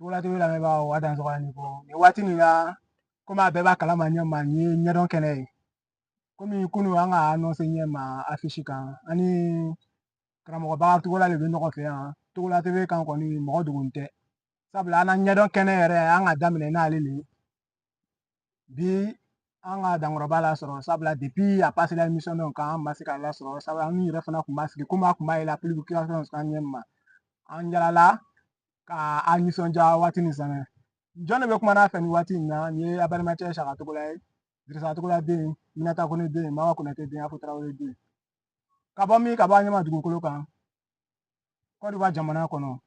Togola TV lamɛnbagaw a dan sɔgɔla ni ko nin waati nin na komi a bɛɛ b'a kalama ɲɛma nin ye ɲɛdɔn kɛnɛ ye komi kunun an ka annonce ɲɛma affiche kan ani karamɔgɔ Bakari Togola de bɛ ɲɔgɔn fɛ yan Togola TV kan kɔni mɔgɔ dogolen tɛ sabula an na ɲɛdɔn kɛnɛ yɛrɛ an ka daminɛ n'ale de ye bi an ka dankɔrɔba lasɔrɔ sabula depuis a pasera émission dɔ kan an ma se k'a lasɔrɔ sabula an yɛrɛ fana tun b'a sigi komi a kun b'a ye la publication kan ɲɛma an yalala ka a nisɔndiya waati nin sɛnɛ jɔn de bɛ kuma n'a fɛ nin waati in na nin ye a balimakɛ Saka Togola ye Dirisa Togola den Minata Kone den Mama Konate den Afo Tarawele den ka bɔ min ka bɔ an ɲɛma dugukolo kan Côte d'Ivoire jamana kɔnɔ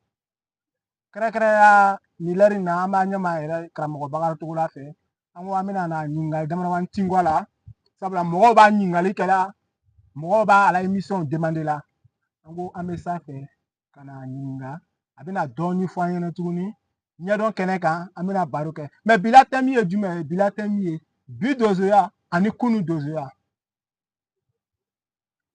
kɛrɛnkɛrɛnya nin lɛri in na an b'a ɲɛma yɛrɛ karamɔgɔ Bakari Togola fɛ an ko an bɛna na ɲininkali damadamanin tin kɔ la sabula mɔgɔw b'a ɲininkali kɛla mɔgɔw b'a la émission demandé la an ko an bɛ sanfɛ ka na ɲininka a bɛna dɔɔnin fɔ an ɲɛna tuguni ɲɛdɔn kɛnɛ kan an bɛna baro kɛ mɛ bi la thème ye jumɛn ye bi la thème ye bi donsoya ani kunun donsoya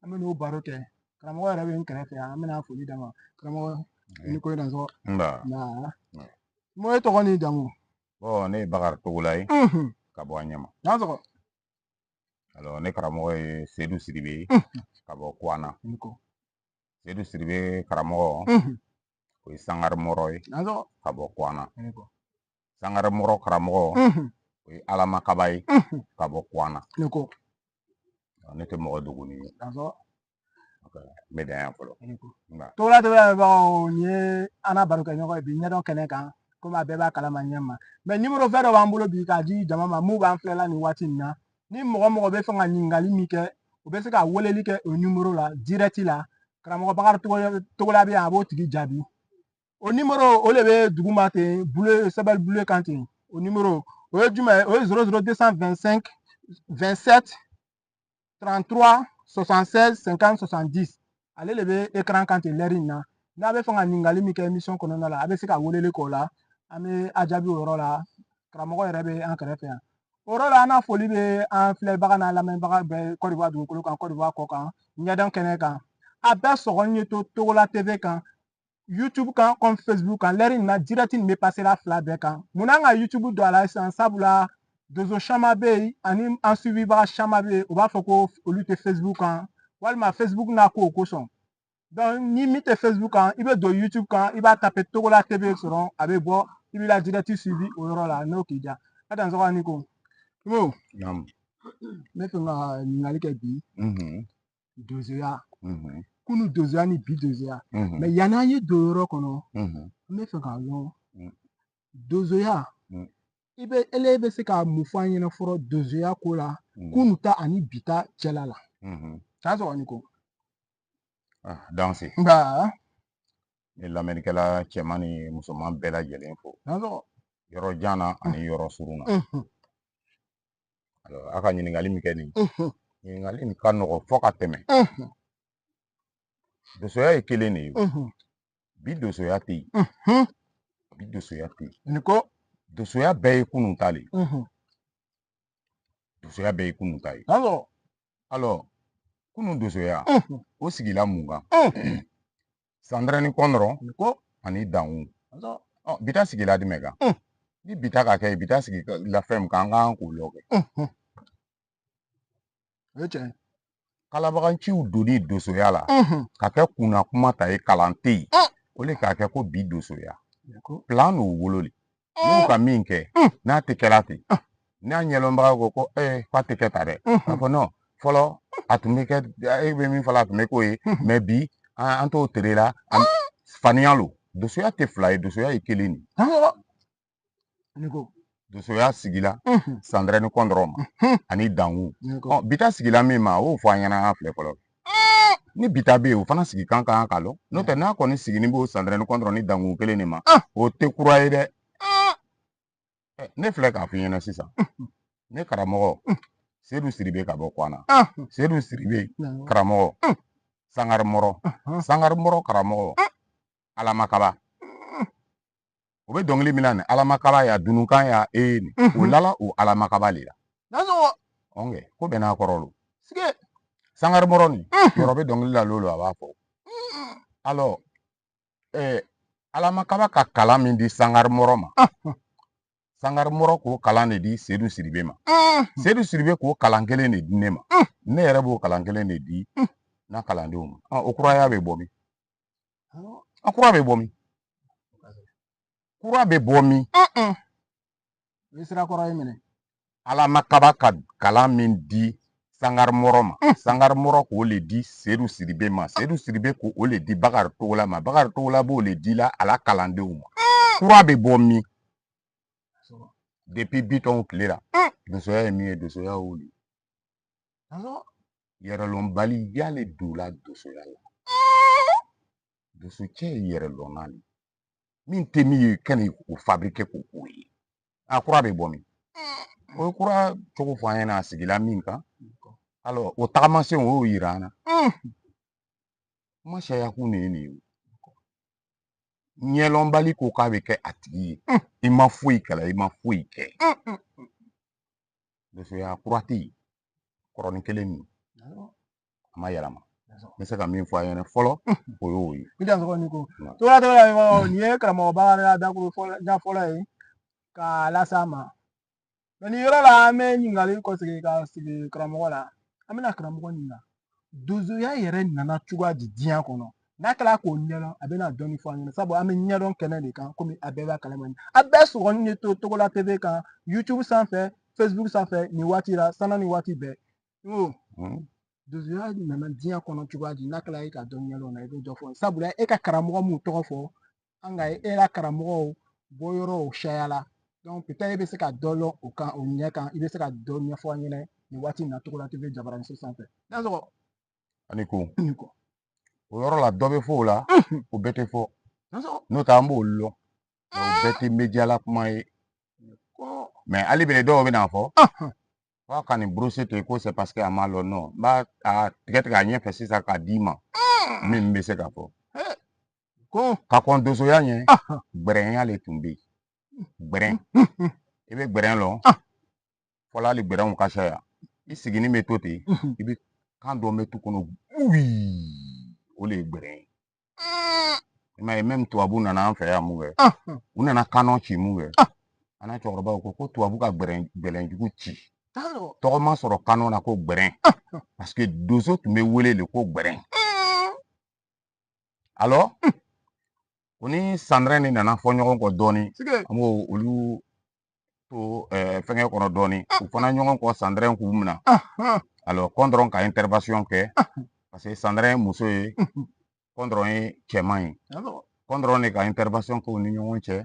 an bɛ n'o baro kɛ karamɔgɔ yɛrɛ bɛ n kɛrɛfɛ yan an bɛna foli d'a ma karamɔgɔ i ni ko in na sɔgɔ mo e tɔgɔ n'i jamu ne ye Bakari Togola ye ka bɔ a ɲɛma alors ne karamɔgɔ ye Seydou Sidibe ka bɔ Kuana Seydou Sidibe karamɔgɔ o ye Sangare Mɔrɔ ye ka bɔ Kuana Sangare Mɔrɔ karamɔgɔ o ye Alama Kaba ye ka bɔ Kuana ne tɛ mɔgɔ dogoni ye n bɛ dan yan fɔlɔ Togola TV lamɛnbagaw nin ye an na baro kɛ ɲɔgɔn ye bi ɲɛdɔn kɛnɛ kan komi a bɛɛ b'a kalama ɲɛma mɛ numéro fɛn dɔ b'an bolo bi k'a di jama ma mun b'an filɛla nin waati in na ni mɔgɔ mɔgɔ bɛ fɛ ka ɲininkali min kɛ u bɛ se ka weleli kɛ o numéro la direct la karamɔgɔ Bakari Togola bɛ yan a b'o tigi jaabi o numéro o de bɛ duguma ten sɛbɛnni bule kan ten o numéro o ye jumɛn ye o ye 00225 27 33 76 50 70 ale de bɛ écran kan ten lɛri in na n'a bɛ fɛ ka ɲininkali min kɛ émission kɔnɔna la a bɛ se ka weleli k'o la an bɛ a jaabi o yɔrɔ la karamɔgɔ yɛrɛ bɛ an kɛrɛfɛ yan o yɔrɔ la an n'a foli bɛ an filɛbaga n'a lamɛnbaga bɛɛ Côte d'Ivoire dugukolo kan Côte d'Ivoire kɔ kan ɲɛdɔn kɛnɛ kan a bɛɛ sɔgɔlen ye to Togola TV kan YouTube kan comme Facebook kan lɛri in na direct nin bɛ passer fila bɛɛ kan munna an ka YouTube don a la sisan sabula donso caman bɛ yen ani an suivibaga caman bɛ yen u b'a fɔ ko olu tɛ Facebook kan walima Facebook n'a ko o kosɔn donc ni min tɛ Facebook kan i bɛ don YouTube kan i b'a taper Togola TV sɔrɔ a bɛ bɔ i b'i la direct suivi o yɔrɔ la n'o k'i diya a dan sɔgɔ ni ko n bɛ fɛ ka ɲininkali kɛ bi donsoya kunun donsoya ni bi donsoya mɛ yan'an ye don yɔrɔ kɔnɔ n bɛ fɛ k'a dɔn donsoya ele bɛ se ka mun fɔ an ɲɛna fɔlɔ donsoya ko la kunun ta ani bi ta cɛla la k'a sɔgɔ ni ko danse ne lamɛnnikɛla cɛman ni musoman bɛɛ lajɛlen fo yɔrɔ jan na ani yɔrɔ surun na a ka ɲininkali min kɛ nin ɲininkali nin ka nɔgɔn fɔ ka tɛmɛ donsoya ye kelen de ye bi donsoya tɛ yen bi donsoya tɛ yen donsoya bɛɛ ye kunun ta le donsoya bɛɛ ye kunun ta ye alors kunun donsoya o sigila mun kan Sandrine Kɔnɔrɔ ani Danwu bita sigila jumɛn kan ni bita ka kɛ bita sigi la fɛn min kan an kan k'o lɔ kɛ kalabaganciw donni donsoya la ka kɛ kunna kuma ta ye kalan tɛ yen o de k'a kɛ ko bi donsoya plan n'o wolo de n'u ka min kɛ n'a tɛ kɛla ten n'a ɲɛdɔnbaga ko k'a tɛ kɛ ta dɛ a fɔ non fɔlɔ a tun bɛ kɛ e bɛ min fɔ a tun bɛ k'o ye mɛ bi an t'o tere la faniya lo donsoya tɛ fila ye donsoya ye kelen de donsoya sigila Sandrine Kɔnɔrɔ ma ani Danwu bita sigila min ma a y'o fɔ an ɲɛna an filɛ fɔlɔ ni bita bɛ yen o fana sigi kan ka lɔ n'o tɛ n'a kɔni sigini b'o Sandrine Kɔnɔrɔ ni Danwu kelen de ma o tɛ kura ye dɛ ne filɛ k'a f'i ɲɛna sisan ne karamɔgɔ Seydou Sidibe ka bɔ Kuana Seydou Sidibe karamɔgɔ Sangare Mɔrɔ karamɔgɔ Alama Kaba o bɛ dɔnkili min na nin Alama Kaba y'a dunukan y'a nin o lala o Alama Kaba le la ko bɛɛ n'a kɔrɔ lo Sangare Mɔrɔ nin yɔrɔ bɛ dɔnkili la l'o a b'a fɔ alors Alama kaba ka kalan min di Sangare Moro ma. Sangare Moro k'o kalan de di Seydou Sidibé ma. Seydou Sidibé k'o kalan kelen de di ne ma. Ne yɛrɛ b'o kalan kelen de di na kalandenw ma. O kuraya bɛ bɔ min? A kura bɛ bɔ min? Kura bɛ bɔ min? Alama kaba ka kalan min di Sangare Moro ma. Sangare Moro k'o le di Seydou Sidibé ma. Seydou Sidibé k'o le di Bakari Togola ma. Bakari Togola b'o le di la ala kalandenw ma. Kura bɛ bɔ min? Depuis Bitɔn tile la. Dosoya ye min ye dosoya y'o de. Yɛrɛlɔnbaliya le donna dosoya la. Dosocɛ ye yɛrɛlɔnna de. Min tɛ min ye ka o fabriquer k'o ye. A kura bɛ bɔ min? O ye kura cogo fɔ an ɲɛna a sigila min kan. Alors o tagamasen o y'o yira an na. Kuma sayakun de ye nin ye. Ɲɛlɔnbali ko k'a bɛ kɛ a tigi ye. I ma foyi kɛla i ma foyi kɛ. Dosoya kura tɛ yen. Kɔrɔnin kelen min. A ma yɛlɛma. N bɛ se ka min fɔ a ɲɛna fɔlɔ o y'o ye. Nin ye karamɔgɔba ka dakuru fɔlɔ ye k'a las'a ma. Nin yɔrɔ la an bɛ ɲininkali kɔsegin ka sigi karamɔgɔ la. An bɛna karamɔgɔ ɲininka. Dozoya yɛrɛ nana cogoya di diɲɛ kɔnɔ. N'a kɛra k'o ɲɛdɔn a bɛna dɔɔni fɔ an ɲɛna sabu an bɛ ɲɛdɔn kɛnɛ de kan komi a bɛɛ b'a kalama. A bɛɛ sɔgɔlen de to Togola TV kan YouTube sanfɛ Facebook sanfɛ nin waati la sanni ni waati bɛɛ. Dozoya nana diɲɛ kɔnɔ cogoya di n'a kɛra e ka dɔn ɲɛdɔn na i bɛ dɔ fɔ sabula e ka karamɔgɔ m'u tɔgɔ fɔ an ka e la karamɔgɔw bɔyɔrɔw cayala donc peut-être e bɛ se ka dɔ lɔn o kan o ɲɛ kan i bɛ se ka dɔ ɲɛfɔ an ɲɛna nin waati in na Togola TV jabaranin sanfɛ. N'a sɔrɔ ani ko o yɔrɔ la dɔ bɛ fɔ o la o bɛɛ tɛ fɔ n'o tɛ an b'o lɔn o bɛɛ tɛ media la kuma ye mais hali bi dɔw bɛna fɔ f'a ka nin brosse ten ko c'est parce que a ma lɔn non n b'a a tigɛ a ɲɛfɛ sisan k'a d'i ma min bɛ se ka fɔ ka kɔn dosoya ɲɛ gbɛrɛnya le tun bɛ yen gbɛrɛn i bɛ gbɛrɛn lɔn fɔlɔ hali gbɛrɛnw ka caya i sigini bɛ to ten i bɛ kan dɔ bɛ tu kɔnɔ o le ye gbɛrɛn ye i m'a ye même tubabu nana an fɛ yan mun kɛ u nana kanɔ ci mun kɛ an n'a cɛkɔrɔbaw ko tubabu ka gbɛlɛnjugu ci tɔgɔ ma sɔrɔ kanɔ na ko gbɛrɛn parce que doso tun bɛ wele de ko gbɛrɛn alors o ni Sandrine nana fɔ ɲɔgɔn kɔ dɔɔni an b'o olu to fɛngɛ kɔnɔ dɔɔni u fana ɲɔgɔn kɔ Sandrine k'u minɛ alors Kɔndoron ka intervention kɛ parce que Sandrine muso ye Kɔndoron ye cɛman ye Kɔndoron de ka intervention kɛ u ni ɲɔgɔn cɛ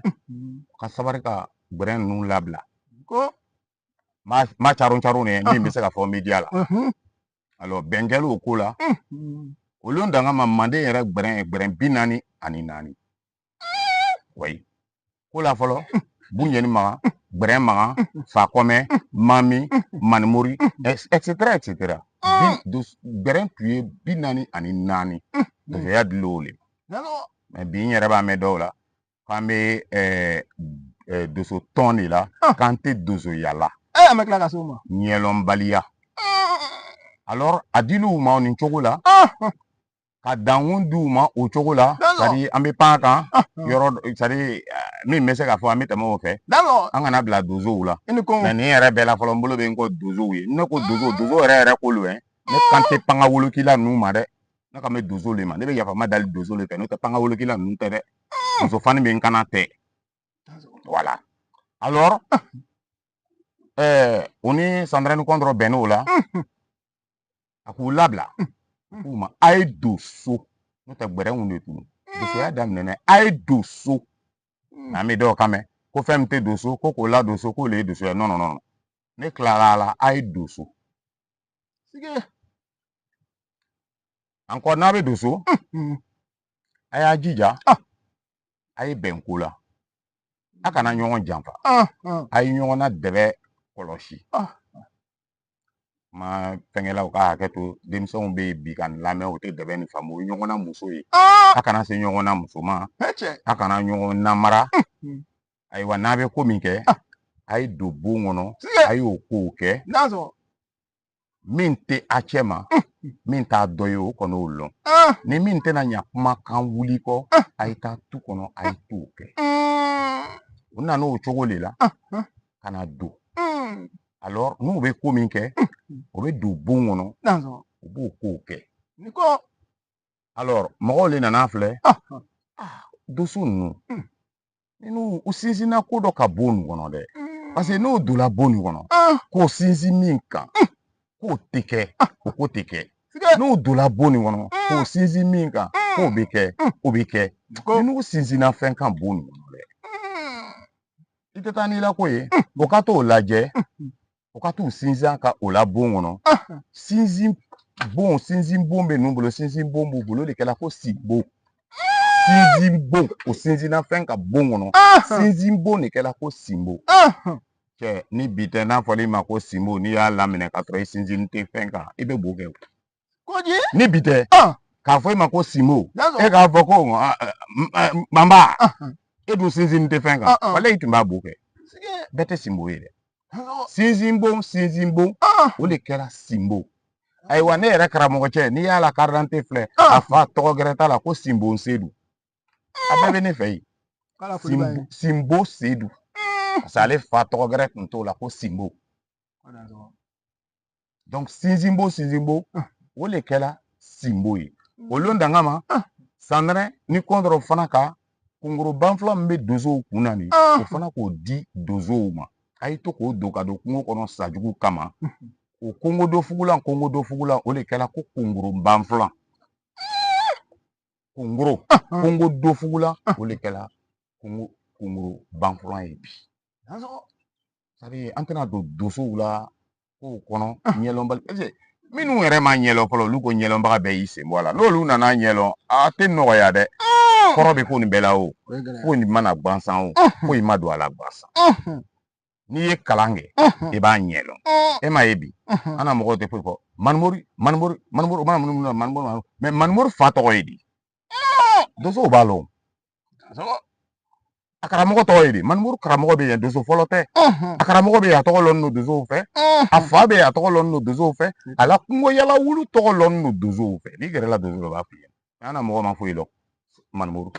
ka sabari ka gbɛrɛn ninnu labila ma caron de min bɛ se ka fɔ media la alors bɛn kɛlen o ko la olu danga ma Manden yɛrɛ gbɛrɛn 44 oui ko la fɔlɔ Bunjɛni Magan gbɛrɛn Magan Fakɔmɛ Mami Manimori etc etc gbɛrɛn tun ye 44 dosoya dil'o le mais bi n yɛrɛ b'a mɛn dɔw la k'an bɛ doso tɔn de la k'an tɛ dosoya la ɲɛlɔnbaliya alors a dil'u ma nin cogo la ka dankun d'u ma o cogo la c'est-à-dire an bɛ pan kan yɔrɔ c'est-à-dire min bɛ se ka fɔ an bɛ tɛmɛ o fɛ an kana bila dosow la mais nin yɛrɛ bɛɛ la fɔlɔ n bolo bɛ n kɔ dosow ye ne ko doso yɛrɛ k'olu ye ne kan tɛ pan ka wolokila ninnu ma dɛ ne kan bɛ doso le ma ne bɛ yafama dali doso le fɛ n'o tɛ pan ka wolokila ninnu tɛ dɛ muso fani bɛ n kana tɛ voilà alors o ni Sandrine Kɔndoron bɛnn'o la a k'u labila k'u ma a ye don so n'o tɛ gbɛrɛnw de tun dosoya daminɛna a ye don so mais an bɛ dɔw kan mɛn ko fɛn min tɛ don so ko k'o ladon so k'o le ye dosoya non non non ne tilara a la a ye don so encore n'a bɛ don so a y'a jija a ye bɛn ko la a kana ɲɔgɔn janfa a ye ɲɔgɔn na dɛbɛ kɔlɔsi ma fɛngɛlaw ka hakɛ to denmisɛnw bɛ yen bi ka nin lamɛn o tɛ dɛbɛ nin faamu o ye ɲɔgɔn na muso ye a kana se ɲɔgɔn na muso ma a kana ɲɔgɔn namara ayiwa n'a bɛ ko min kɛ a ye don bon kɔnɔ a y'o kow kɛ min tɛ a cɛ ma min t'a dɔ ye o kɔni o lɔn ni min tɛna ɲa kumakan wuli kɔ a ye taa tu kɔnɔ a ye t'o kɛ u nana o cogo de la ka na don alors n'u bɛ ko min kɛ o bɛ don bon kɔnɔ u b'o kow kɛ alors mɔgɔw le nana filɛ doso ninnu n'u u sinsinna ko dɔ ka bon nin kɔnɔ dɛ parce que n'o donna bon nin kɔnɔ k'o sinsin min kan k'o tɛ kɛ o ko tɛ kɛ n'o donna bon nin kɔnɔ k'o sinsin min kan k'o bɛ kɛ o bɛ kɛ n'u sinsinna fɛn kan bon nin kɔnɔ dɛ i tɛ taa n'i la ko ye o ka t'o lajɛ o ka t'u sinsin ka o la bon kɔnɔ sinsin bon bɛ ninnu bolo sinsin bon b'u bolo o de kɛra ko sinbo sinsin bon o sinsinna fɛn ka bon kɔnɔ sinsin bon de kɛra ko sinbo cɛ ni bi tɛ n'a fɔra i ma ko sinbo n'i y'a laminɛ ka sɔrɔ i sinsin tɛ fɛn kan i bɛ bo kɛ ni bi tɛ k'a fɔ i ma ko sinbo e k'a fɔ ko manba e dun sinsin tɛ fɛn kan wala i tun b'a bo kɛ bɛɛ tɛ sinbo ye dɛ sinsin bon o de kɛra sinbo ayiwa ne yɛrɛ karamɔgɔ cɛ n'i y'a la karidante filɛ a fa tɔgɔ gɛrɛ t'a la ko sinbo sedu a bɛɛ bɛ ne fɛ yen sinbo sedu parce que ale fa tɔgɔ gɛrɛ tun t'o la ko sinbo donc sinsin bon o de kɛra sinbo ye olu danga ma sanɛrɛ ni kɔndɔrɔ fana ka kongoro banfula min bɛ donsow kun na nin o fana k'o di donsow ma a ye to k'o don ka don kungo kɔnɔ sajugu kama o kongo fugulan o de kɛra ko kongoro banfula kongo do fugulan o de kɛra kongoro banfula ye bi c'est-à-dire an tɛna don donsow la k'o kɔnɔ ɲɛlɔnbali minnu yɛrɛ ma ɲɛlɔn fɔlɔ olu ko ɲɛlɔnbaga bɛɛ y'i sen bɔ a la n'olu nana ɲɛlɔn a tɛ nɔgɔya dɛ kɔrɔ bɛ ko nin bɛɛ la o ko nin mana gansan o ko i ma don a la gansan n'i ye kalan kɛ i b'a ɲɛdɔn e m'a ye bi an na mɔgɔw tɛ foyi fɔ manumori o mana minnu na mais manumori fa tɔgɔ ye di donsow b'a lɔn a karamɔgɔ tɔgɔ ye di manumori karamɔgɔ bɛ yen donso fɔlɔ tɛ a karamɔgɔ bɛ yen a tɔgɔ lɔn don donsow fɛ a fa bɛ yen a tɔgɔ lɔn don donsow fɛ a la kungo yala wulu tɔgɔ lɔn don donsow fɛ n'i gɛrɛla donso dɔ b'a f'i ye an na mɔgɔ ma foyi lɔn manumori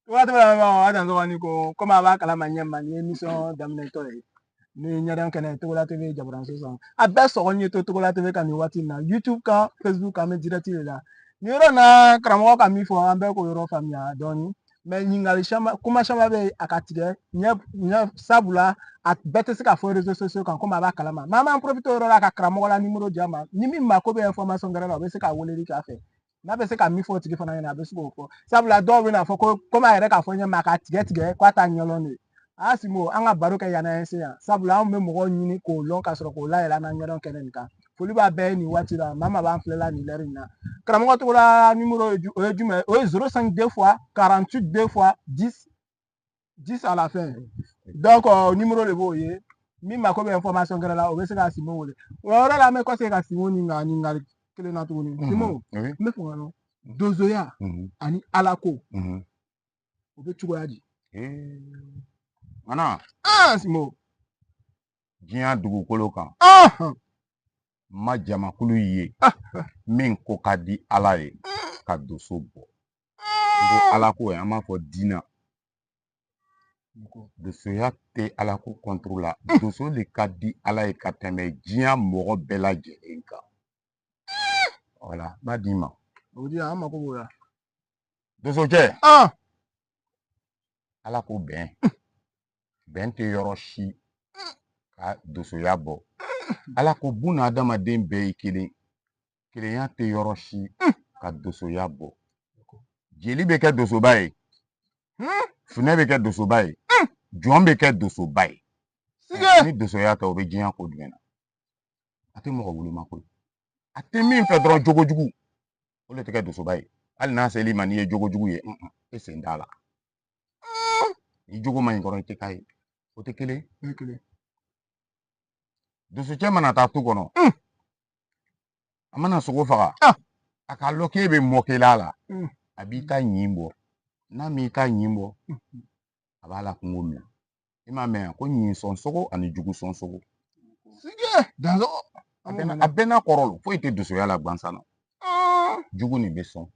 waati b'a dan dɔgɔnin ko komi a b'a kalama ɲɛ ma ni émission daminɛtɔ ye ni ɲɛdɔn kɛnɛ Togola TV Jabara sisan a bɛɛ sɔgɔ ɲɛ to Togola TV kan nin waati in na YouTube kan Facebook kan an bɛ direct de la nin yɔrɔ in na karamɔgɔ ka min fɔ an bɛɛ k'o yɔrɔ faamuya dɔɔnin mais ɲininkali kuma caman bɛ yen a ka tigɛ ɲɛ sabula a bɛɛ tɛ se ka fɔ réseaux sociaux kan komi a b'a kalama mais an b'an profiter o yɔrɔ la ka karamɔgɔ la numéro di a ma ni min mako bɛ information gɛrɛ la o bɛ se ka weleli k'a fɛ n'a bɛ se ka min fɔ o tigi fana ɲɛna a bɛ se k'o fɔ sabula dɔw bɛ n'a fɔ ko komi a yɛrɛ k'a fɔ ɲɛma a ka tigɛ k'a t'a ɲɛdɔn de a simo an ka baro kɛ yan n'an se yan sabula an bɛ mɔgɔw ɲini k'o lɔn ka sɔrɔ k'o layɛlɛn an ɲɛdɔn kɛnɛ nin kan foli b'a bɛɛ ye nin waati la maa b'an filɛla nin lɛri in na karamɔgɔ Togola numéro o ye jumɛn o ye 05 2 fois 48 2 fois 10 à la fin donc numéro de b'o ye min mako bɛ information gɛrɛ la o bɛ se ka Simo wele o yɔrɔ la an bɛ kɔsegin ka Simo ɲininkali kelen na tuguni Simo n bɛ fɛ ka dɔn donsoya ani alako o bɛ cogoya di mana Simo diɲɛ dugukolo kan ma jamakulu ye min ko ka di ala ye ka doso bɔ ko alako ye an b'a fɔ dinɛ dosoya tɛ alako contre la doso de ka di ala ye ka tɛmɛ diɲɛ mɔgɔ bɛɛ lajɛlen kan voilà b'a d'i ma o di an mako b'o la doso cɛ ala ko bɛn tɛ yɔrɔ si ka dosoya bɔ ala ko buna adamaden bɛɛ ye kelen kelenya tɛ yɔrɔ si ka dosoya bɔ jeli bɛ kɛ dosoba ye funɛ bɛ kɛ dosoba ye jɔn bɛ kɛ dosoba ye ni dosoya tɛ o bɛ diɲɛ ko jumɛn na a tɛ mɔgɔ woloma koyi a tɛ min fɛ dɔrɔn jogo jugu o de tɛ kɛ dosoba ye hali n'a seli ma n'i ye jogo jugu ye e sen t'a la ni jogo ma ɲi kɔrɔ i tɛ k'a ye o tɛ kelen dosocɛ mana taa tu kɔnɔ a mana sogo faga a ka lɔ k'e bɛ mɔkɛla la a b'i ka ɲin bɔ n'a m'i ka ɲin bɔ a b'a la kungo minɛ i m'a mɛn ko ɲin sɔn sogo ani jugu sɔn sogo a bɛɛ n'a kɔrɔ lo foyi tɛ dosoya la gansan na jugu nin bɛ sɔn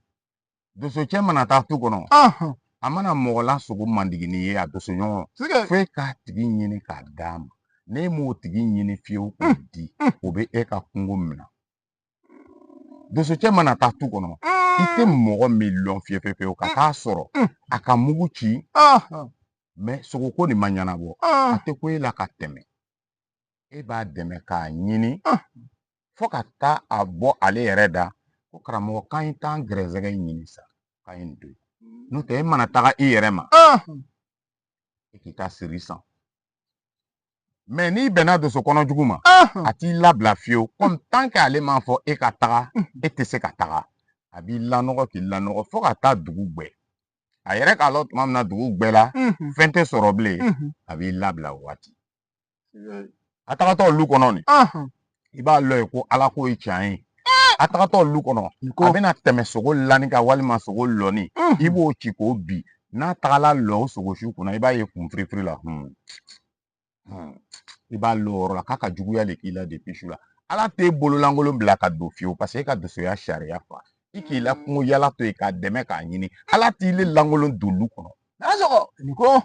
doso cɛ mana taa tu kɔnɔ a mana mɔgɔ la sogo mandigini ye a doso ɲɔgɔn fo k'a tigi ɲini k'a d'a ma n'e m'o tigi ɲini fiyewu k'o di o bɛ e ka kungo minɛ doso cɛ mana taa tu kɔnɔ i tɛ mɔgɔ min lɔn fiyewu ka taa sɔrɔ a ka mugu ci mɛ sogoko nin ma ɲɛnabɔ a tɛ ko e la ka tɛmɛ e b'a dɛmɛ k'a ɲini fo ka taa a bɔ ale yɛrɛ da ko karamɔgɔ k'an ye taa gɛrɛsɛgɛ ɲini sa k'an ye don n'o tɛ e mana taga i yɛrɛ ma e k'i ka siri san mɛ n'i bɛnna doso kɔnɔ jugu ma a t'i labila fiyewu kɔmi ale m'a fɔ e ka taga e tɛ se ka taga a b'i lanɔgɔ k'i lanɔgɔ fo ka taa dugu gbɛ a yɛrɛ k'a lɔ tuma min na dugu gbɛ la fɛn tɛ sɔrɔ bilen a b'i labila o waati a tagatɔ lu kɔnɔ nin i b'a lɔ ye ko ala ko ye tiɲɛ ye a tagatɔ lu kɔnɔ a bɛna tɛmɛ sogo lani kan walima sogo lɔni i b'o ci k'o bi n'a tagala lɔ o sogo su kunna i b'a ye kun firifiri la i b'a lɔ o yɔrɔ la k'a ka juguya le k'i la depuis su la ala t'e bololankolon bila ka don fiyewu parce que e ka dosoya sariya fa i k'i la kungo yala to yen k'a dɛmɛ k'a ɲini ala t'i le lankolon don lu kɔnɔ nin ko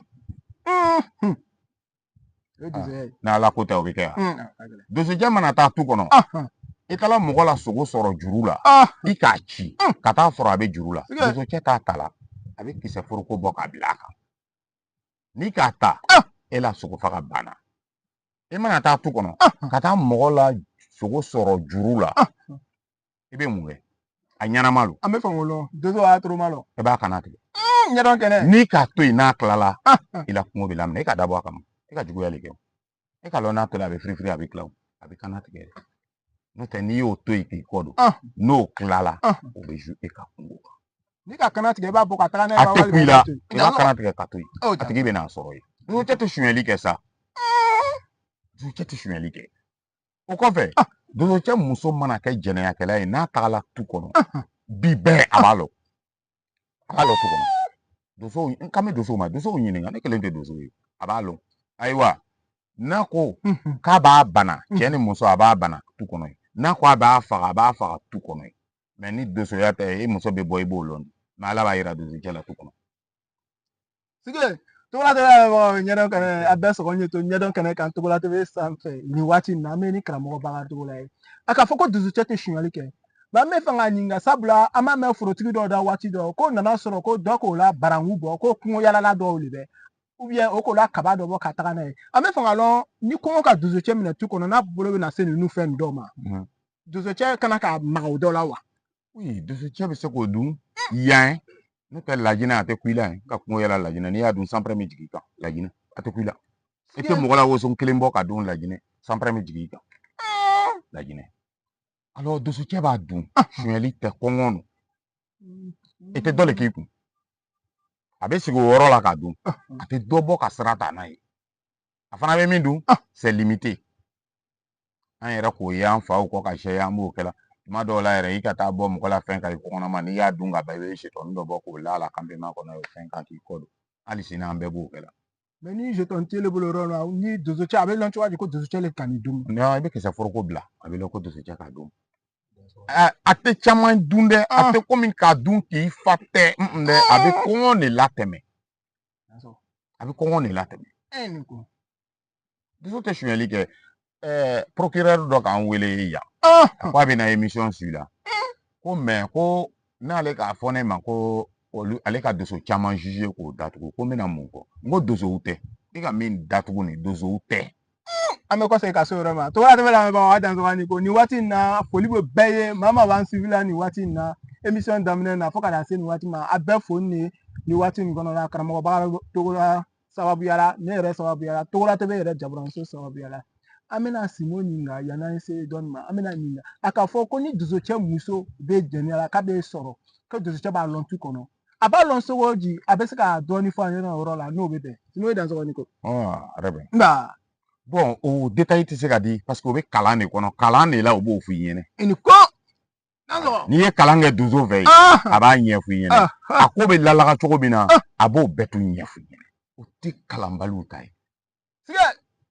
n'ala ko tɛ o bɛ kɛ yan dosojɛ mana taa tu kɔnɔ i taara mɔgɔ la sogo sɔrɔ juru la i k'a ci ka taa sɔrɔ a bɛ juru la dosocɛ t'a ta la a bɛ kisɛ foroko bɔ k'a bila a kan n'i k'a ta e la sogo faga banna i mana taa tu kɔnɔ ka taa mɔgɔ la sogo sɔrɔ juru la i bɛ mun kɛ a ɲɛnama lo an bɛ fɛn wolo doso y'a turuma lɔ i b'a kana tigɛ ɲɛdɔn kɛnɛ n'i k'a to yen n'a tilala i la kungo bɛ laminɛ e ka dabɔ a kama e ka juguya le kɛ e ka lɔn n'a tola a bɛ firifiri a bɛ kila a bɛ kana tigɛ n'o tɛ n'i y'o to yen k'i kɔ don n'o tilala o bɛ zu e ka kungo kan n'i ka kana tigɛ i b'a bɔ ka taga n'a ye a tɛ ku i la i b'a kana tigɛ ka to yen a tigi bɛ n'a sɔrɔ yen dosocɛ tɛ sonyɛli kɛ sa dosocɛ tɛ sonyɛli kɛ o kɔfɛ dosocɛ muso mana kɛ jɛnɛyakɛla ye n'a tagala tu kɔnɔ bi bɛɛ a b'a lɔ tu kɔnɔ dosow n kan bɛ dosow ma dosow ɲininka ne kelen tɛ doso ye a b'a lɔn ayiwa n'a ko k'a b'a bana cɛ ni muso a b'a bana tu kɔnɔ ye n'a ko a b'a faga tu kɔnɔ ye mɛ ni dosoya tɛ e muso bɛ bɔ i b'o lɔn mɛ ala b'a yira dosocɛ la tu kɔnɔ. Sige togola tɛ ɲɛdɔn kɛnɛ a bɛɛ sɔgɔ ɲɛ to ɲɛdɔn kɛnɛ kan togola tɛ sanfɛ nin waati in na an bɛ ni karamɔgɔ bagan togola ye a k'a fɔ ko dosocɛ tɛ suɲɛli kɛ mɛ an bɛ fɛ k'a ɲininka sabula an b'a mɛn forotigi dɔw da waati dɔ ko nana sɔrɔ ko dɔ k'o la barangu bɔ ko kungo yalala dɔw de bɛ o k'o la kaba dɔ bɔ ka taga n'a ye an bɛ fɛ ka lɔn ni kɔngɔ ka dosocɛ minɛ tu kɔnɔ n'a bolo bɛ na se ninnu fɛn dɔw ma dosocɛ kana ka maga o dɔ la wa. dosocɛ bɛ se k'o dun yan n'o tɛ lajinɛ a tɛ ku i la ka kungo yala lajinɛ n'i y'a dun sanpɛrɛ min jigin i kan lajinɛ a tɛ ku i la i tɛ mɔgɔ la woson kelen bɔ ka dun lajinɛ sanpɛrɛ min jigin i kan lajinɛ alors dosocɛ b'a dun suɲɛli tɛ kɔngɔ no i tɛ dɔ le k'i kun a bɛ sigi o yɔrɔ la k'a dun a tɛ dɔ bɔ ka sira ta n'a ye a fana bɛ min dun c'est limité an yɛrɛ k'o ye an faw kɔ ka sɛya an b'o kɛ la tuma dɔw la yɛrɛ i ka taa bɔ mɔgɔ la fɛn kan i kɔngɔma n'i y'a dun ka ban i bɛ sɛtɔni dɔ bɔ k'o la la kan bɛ ma kɔnɔ o fɛn kan k'i kɔ don hali sini an bɛɛ b'o kɛ la. mɛ ni jetɔn t'ele bolo yɔrɔ la ni dosocɛ a bɛ lɔn cogo di ko dosocɛ le ka nin dun. i bɛ kisɛ foroko bila a bɛ lɔn ko dosocɛ k'a dun a tɛ caman dun dɛ a tɛ komi k'a dun k'i fa tɛ dɛ a bɛ kɔngɔ de latɛmɛ a bɛ kɔngɔ de latɛmɛ doso tɛ suɲɛli kɛ procureur dɔ k'an wele yan a ko a bɛ na émission suit la ko mɛ ko n'ale k'a fɔ ne ma ko ale ka doso caman juge k'o datugu ko n bɛna mun fɔ n ko dosow tɛ i ka min datugu nin dosow tɛ. an bɛ kɔsegin ka se o yɔrɔ ma togola tɛ bɛ lamɛnbagaw a dansɔgɔni ko nin waati in na foli bɛ bɛɛ ye maa maa b'an suivi la nin waati in na émission daminɛ na fo ka taa se nin waati ma a bɛɛ foli de nin waati in kɔnɔna karamɔgɔ baga togola sababuyala ne yɛrɛ sababuyala togola tɛ bɛ yɛrɛ jagoranso sababuyala an bɛna simo ɲininka yan'an se dɔɔni ma an bɛna ɲininka a ka fɔ ko ni dosocɛ muso bɛ jɛnɛ la k'a bɛ sɔrɔ ko dosocɛ b'a lɔn tu kɔnɔ a b'a lɔn cogo di a bɛ se ka dɔɔni fɔ an ɲɛna o yɔrɔ la n'o bɛ bɛn n'o ye dansɔgɔni ko. Arabe. nba. Bon o détail tɛ se ka di parce que o bɛ kalan de kɔnɔ kalan de la o b'o f'i ɲɛna. i ni ko. n'i ye kalan kɛ doso fɛ yen a b'a ɲɛ f'i ɲɛna a ko bɛ lalaga cogo min na a b'o bɛɛ t'u ɲɛ f'i ɲɛna o tɛ kalanbaliw ta ye.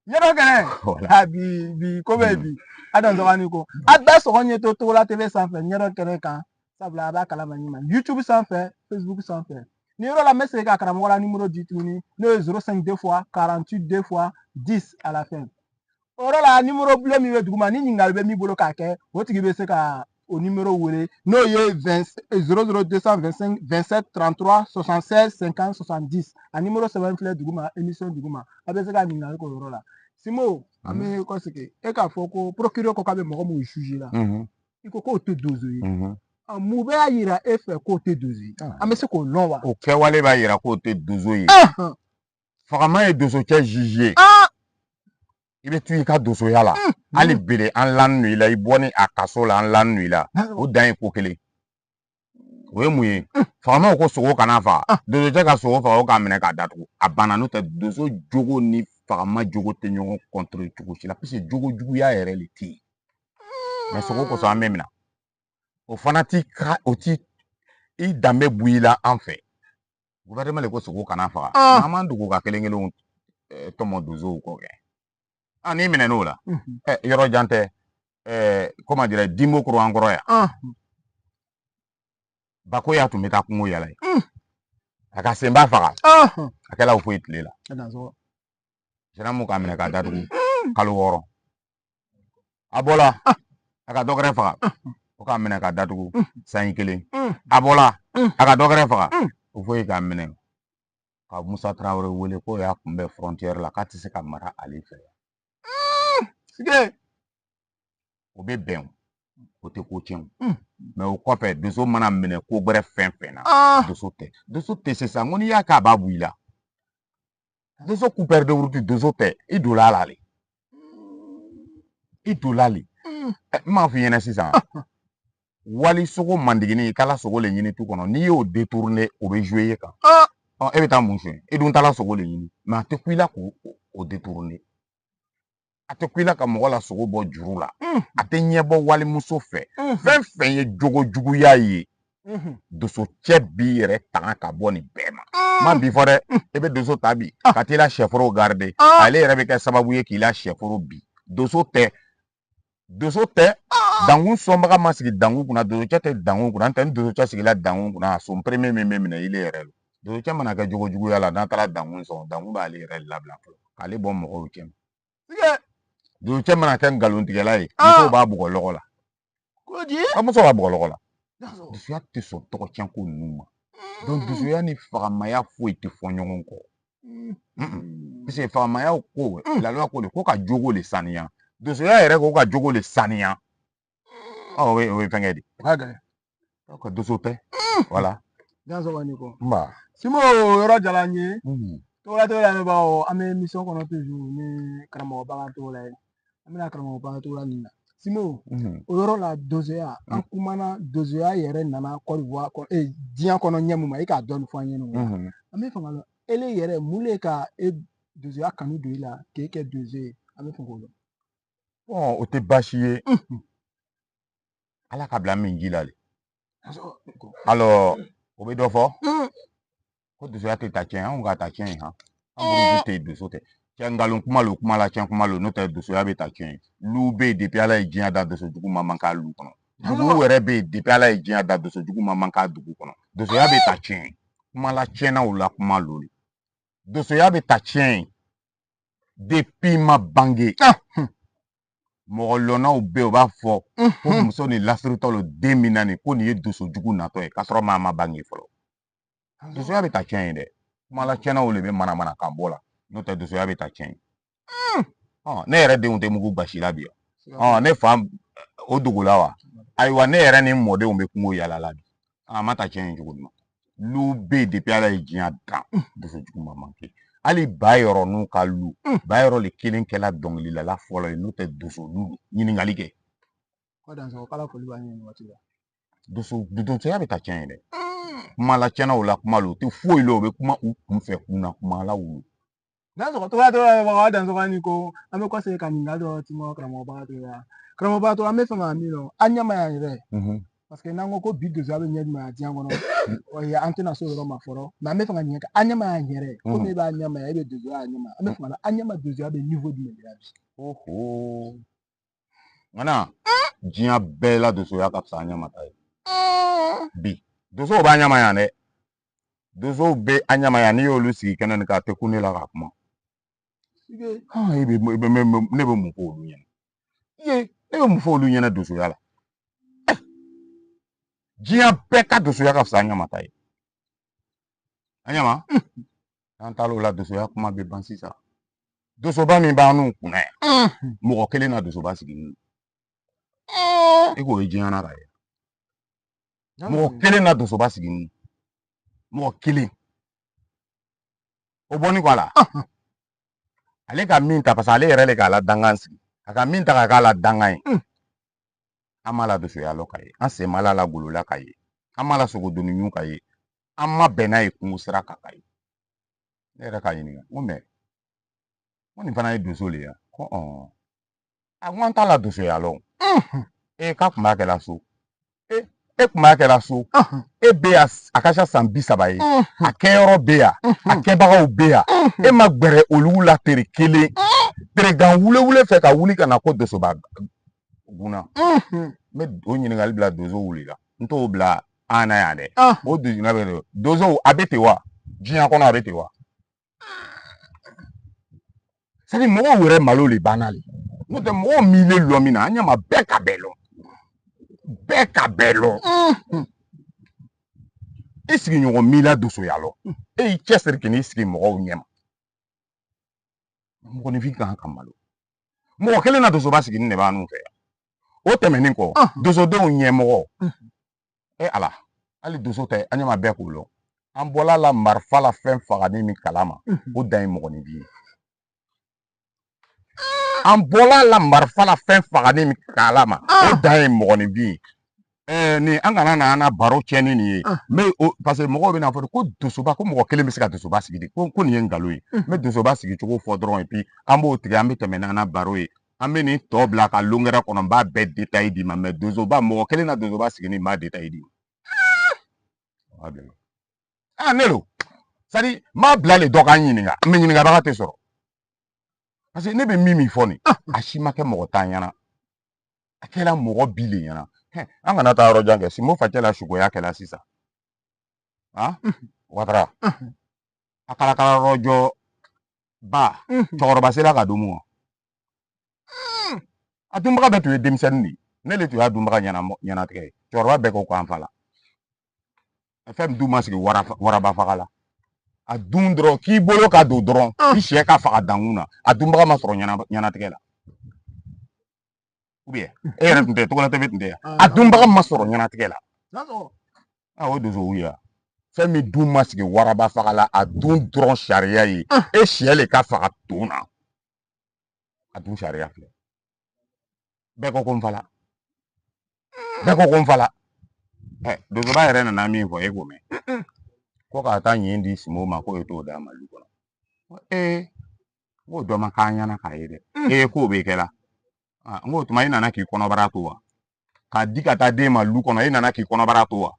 Nyero kene. Ha bi ko be bi. Adan zogani ko. Adda so onye to la TV sans faire nyero kene kan. Sabla ba kala manyima. YouTube sans faire, Facebook sans faire. Numéro la message ka karam wala numéro du tuni le 05 2 fois 48 2 fois 10 à la fin. Ora la numéro bleu mi duguma ni ningal be mi bolo ka ke o tigi be se ka au numéro wele no ye 00225 27 33 76 50 70 a numéro 7 fleur duguma émission duguma a be se ka ningal ko ora la simo ame ko sike e ka foko procureur ko ka be mo mo juger la iko ko te dozo mu be ayira e fe ko te dozo ame se ko lon wa o ke wale ba yira ko te dozo yi fagama ye dozo ke juger i bɛ tu i ka dosoya la hali bere an lanu i la i bɔ ni a kaso la an lanu i la o dan ye ko kelen o ye mun ye fagamaw ko sogo kana faga doso cɛ ka sogo faga o k'a minɛ k'a datugu a banna n'o tɛ doso jogo ni fagama jogo tɛ ɲɔgɔn kɔntɔrɔ cogo si la parce que jogo juguya yɛrɛ le tɛ yen mɛ sogo kosɔn an bɛ minɛ o fana ti i danbe bu i la an fɛ gouvernement le ko sogo kana faga an m'an dogo ka kelen kelenw tɔmɔ dosow kɔ kɛ. Ni minɛ n'o la yɔrɔ jan tɛ comment dirais dimo kɔrɔ an kɔrɔ yan bako y'a tun bɛ taa kungo yala ye a ka senba faga a kɛla o foyi tile la sera mun k'a minɛ k'a datugu kalo 6 a bɔla a ka dɔ wɛrɛ faga o k'a minɛ k'a datugu sanji 1 a bɔla a ka dɔ wɛrɛ faga o foyi k'a minɛ ka Musa Tarawele wele k'o y'a kunbɛn frontière la k'a tɛ se ka mara ale fɛ o bɛ bɛn o tɛ ko tiɲɛ mɛ o kɔfɛ doso mana minɛ ko bɛrɛ fɛn fɛn na doso tɛ sisan ko n'i y'a k'a b'a bu i la doso coupeur de route doso tɛ i donna a la le i donna le n m'a f'i ɲɛna sisan wali sogo mandigini i k'ala sogo le ɲini tu kɔnɔ n'i y'o détourné o bɛ jouer e kan e bɛ taa mun suɲɛ i dun taala sogo le ɲini mɛ a tɛ ku i la k'o détourné a tɛ ku i la ka mɔgɔ la sogo bɔ juru la a tɛ ɲɛbɔ walimuso fɛ fɛn fɛn ye jogo juguya ye doso cɛ b'i yɛrɛ tanga ka bɔ nin bɛɛ ma ma bi fɔ dɛ i bɛ doso ta bi ka t'i la sɛforo garder ale yɛrɛ bɛ kɛ sababu ye k'i la sɛforo bi doso tɛ dankun sɔnbaga ma sigi dankun kunna doso cɛ tɛ dankun kunna n'o tɛ ni doso cɛ sigila dankun kunna a son premier min bɛ minɛ ile yɛrɛ lo doso cɛ mana kɛ jogo juguya la n'a taara dankun sɔn dankun b'ale yɛrɛ labila fɔlɔ k'ale bɔ mɔgɔw cɛ doso cɛ mana kɛ nkalontigɛla ye musow b'a bugɔ lɔgɔ la muso b'a bugɔ lɔgɔ la dosoya tɛ sɔn tɔgɔ tiɲɛ ko ninnu ma donc dosoya ni fagamaya foyi tɛ fɔ ɲɔgɔn kɔ parce que fagamaya ko laloya ko de ko ka jogo le saniya dosoya yɛrɛ ko ka jogo le saniya o ye fɛnkɛ de ka doso tɛ voilà nba simo yɔrɔ jala n ye togola lamɛnbagaw an bɛ émission kɔnɔ toujours ni karamɔgɔ bagan togola ye an bɛna karamɔgɔ bagan togola nin na simo o yɔrɔ la dosoya an kumana dosoya yɛrɛ nana Côte d'Ivoire diɲɛ kɔnɔ ɲɛ mun ma e k'a dɔɔni fɔ an ɲɛna an bɛ fɛ ka dɔn ele yɛrɛ mun le ka dosoya kanu don i la k'e kɛ doso ye an bɛ fɛ k'o dɔn o tɛ baasi ye ala ka bila min ji la le alors o bɛ dɔ fɔ ko dosoya tɛ ta tiɲɛ anw ka ta tiɲɛ han an buruju tɛ doso tɛ cɛ nkalon kuma lo kuma la tiɲɛ kuma lo n'o tɛ dosoya bɛ ta tiɲɛ lu bɛ yen depuis ala ye diɲɛ da doso jugu ma man k'a lu kɔnɔ dugu wɛrɛ bɛ yen depuis ala ye diɲɛ da doso jugu ma man k'a dugu kɔnɔ dosoya bɛ ta tiɲɛ kuma la tiɲɛnaw la kuma lo dosoya bɛ ta tiɲɛ depuis ma bange mɔgɔ lɔnnaw bɛ yen u b'a fɔ ko muso ni lasiritaw lo den min na nin ko nin ye doso jugu natɔ ye k'a sɔrɔ maa ma bange fɔlɔ dosoya bɛ ta tiɲɛ ye dɛ kuma la tiɲɛnaw le bɛ mana mana kan bɔ la n'o tɛ dosoya bɛ ta tiɲɛ ne yɛrɛ denw tɛ mugu basi la bi ne fa o dogo la wa ayiwa ne yɛrɛ ni mɔdenw bɛ kungo yala la bi a ma ta tiɲɛ ye cogo di ma lu bɛ yen depuis ala ye diɲɛ dan doso jugu ma manke hali ba yɔrɔ n'u ka lu ba yɔrɔ le kelen kɛla dɔnkilidala fɔlɔ ye n'o tɛ doso lu ɲininkali kɛ dosoya bɛ ta tiɲɛ ye dɛ kuma la tiɲɛnaw la kuma lo o tɛ foyi la o bɛ kuma u kunfɛ kunna kuma la wulu togola dansɔgɔni ko an bɛ kɔse ka ɲininkali dɔ tɛmɛ karamɔgɔbagatɔ an bɛ fɛ ka min dɔn an ɲɛma yan yɛrɛ parce que n'an ko bi dosoya bɛ ɲɛ jumɛn diɲɛ kɔnɔ oya antena so ro ma foro ma me fanga nyaka anyama anyere ko me ba anyama ya be dozo anyama ame fanga anyama dozo be niveau du me ya oho mana jinya bela dozo ya kapsa anyama tai bi dozo ba anyama ya ne dozo be anyama ya ni olu sigi kenen ka te kune la ka kuma ha ibe ne be mu ko olu yen ye ne be mu fo olu yen dozo ya la jinya be ka dozo ya kapsa anyama tai anyama antalo la dozo ya kuma be ban sisa dozo ba mi ba nu kuna mo kele na dozo ba sigi ni ego jinya na ra mo kele na dozo ba sigi ni mo kele o boni kwala ale ka min ta parce ale yɛrɛ le ka la dangan sigi a ka min ta ka k'a la dangan ye an m'a la dosoya lɔ ka ye an sen mala la golola ka ye an m'a la sogodoni ɲu ka ye an ma bɛn n'a ye kungo sira kan ka ye ne yɛrɛ k'a ɲininka n ko mɛ ko nin fana ye doso le ya ko a ko an t'a la dosoya lɔ k'a kun b'a kɛla so e kun b'a kɛra so e be yan a ka ca san 30 ye a kɛyɔrɔ be yan a kɛbagaw be yan e ma gbɛrɛ olu la tere kelen teregan wulewule fɛ ka wuli ka na ko dosoba guna n bɛ o ɲininkali bila dozo wulila n t'o bila an na yan dɛ o dusuna bɛ dozo a bɛ ten wa diɲɛ kɔnɔ a bɛ ten wa c'est à dire mɔgɔw yɛrɛ malo le banna le n'o tɛ mɔgɔw miile lɔ min na an ɲɛ ma bɛɛ ka bɛɛ lɔ bɛɛ ka bɛɛ lɔ i sigiɲɔgɔn mila dosoya lɔ e y'i cɛsiri k'i n'i sigi mɔgɔw ɲɛma mɔgɔninfin kan ka malo mɔgɔ kelen na dosoba sigi ni ne b'a n'u fɛ yan o tɛmɛnen kɔ dosodenw ɲɛmɔgɔ ala hali doso tɛ an ɲɛma bɛɛ k'o lɔ an bɔla la marifa la fɛn fagani min kalama o dan ye mɔgɔninfin ye an bɔla la marifa la fɛn fagani min kalama o dan ye mɔgɔninfin ye ni an kana na an na baro cɛni nin ye parce que mɔgɔw bɛna fɔ ko dosoba ko mɔgɔ kelen bɛ se ka dosoba sigi de ko nin ye nkalon ye n bɛ dosoba sigi cogo fɔ dɔrɔn et puis an b'o tigɛ an bɛ tɛmɛ n'an na baro ye an bɛ nin tɔ bila ka longɛrɛ kɔnɔ n b'a bɛɛ détail d'i ma mais dosoba mɔgɔ kelen na dosoba sigi ni n b'a détail d'i ma ne lo c'est à dire n b'a bila le dɔ k'an ɲininka mais ɲininkabaga tɛ sɔrɔ parce que ne bɛ min fɔ nin a si ma kɛ mɔgɔ t'an ɲɛna a kɛra mɔgɔ bi le ɲɛna an kana taa yɔrɔ jan kɛ simo facɛla sugoya kɛla sisan watara a kalakala yɔrɔ jɔ ba cɛkɔrɔba sera ka dunmu wa a dunbaga bɛɛ tun ye denmisɛnnin de ye ne le tun y'a dunbaga ɲɛnatigɛ ye cɛkɔrɔba bɛɛ ko k'an fa la fɛn min dun ma sigi waraba faga la a dun dɔrɔn k'i bolo ka don dɔrɔn i sɛ ka faga dankun na a dunbaga ma sɔrɔ ɲɛnatigɛ la ou bien e yɛrɛ tun tɛ tɔgɔla tɛbɛ tun tɛ yan a dunbaga ma sɔrɔ ɲɛnatigɛ la o dosow ya fɛn min dun ma sigi waraba faga la a dun dɔrɔn sariya ye e sɛ le ka faga ton na a dun sariya filɛ bɛɛ ko ko n fala bɛɛ ko ko n fala dosoba yɛrɛ nana min fɔ e ko mɛn ko k'a taa ɲin di simo ma ko e t'o d'a ma du kɔnɔ k'o dɔ ma k'an ɲɛna k'a ye dɛ k'o bɛ kɛla n ko tuma i nana k'i kɔnɔbara to wa k'a di ka taa den ma lu kɔnɔ i nana k'i kɔnɔbara to wa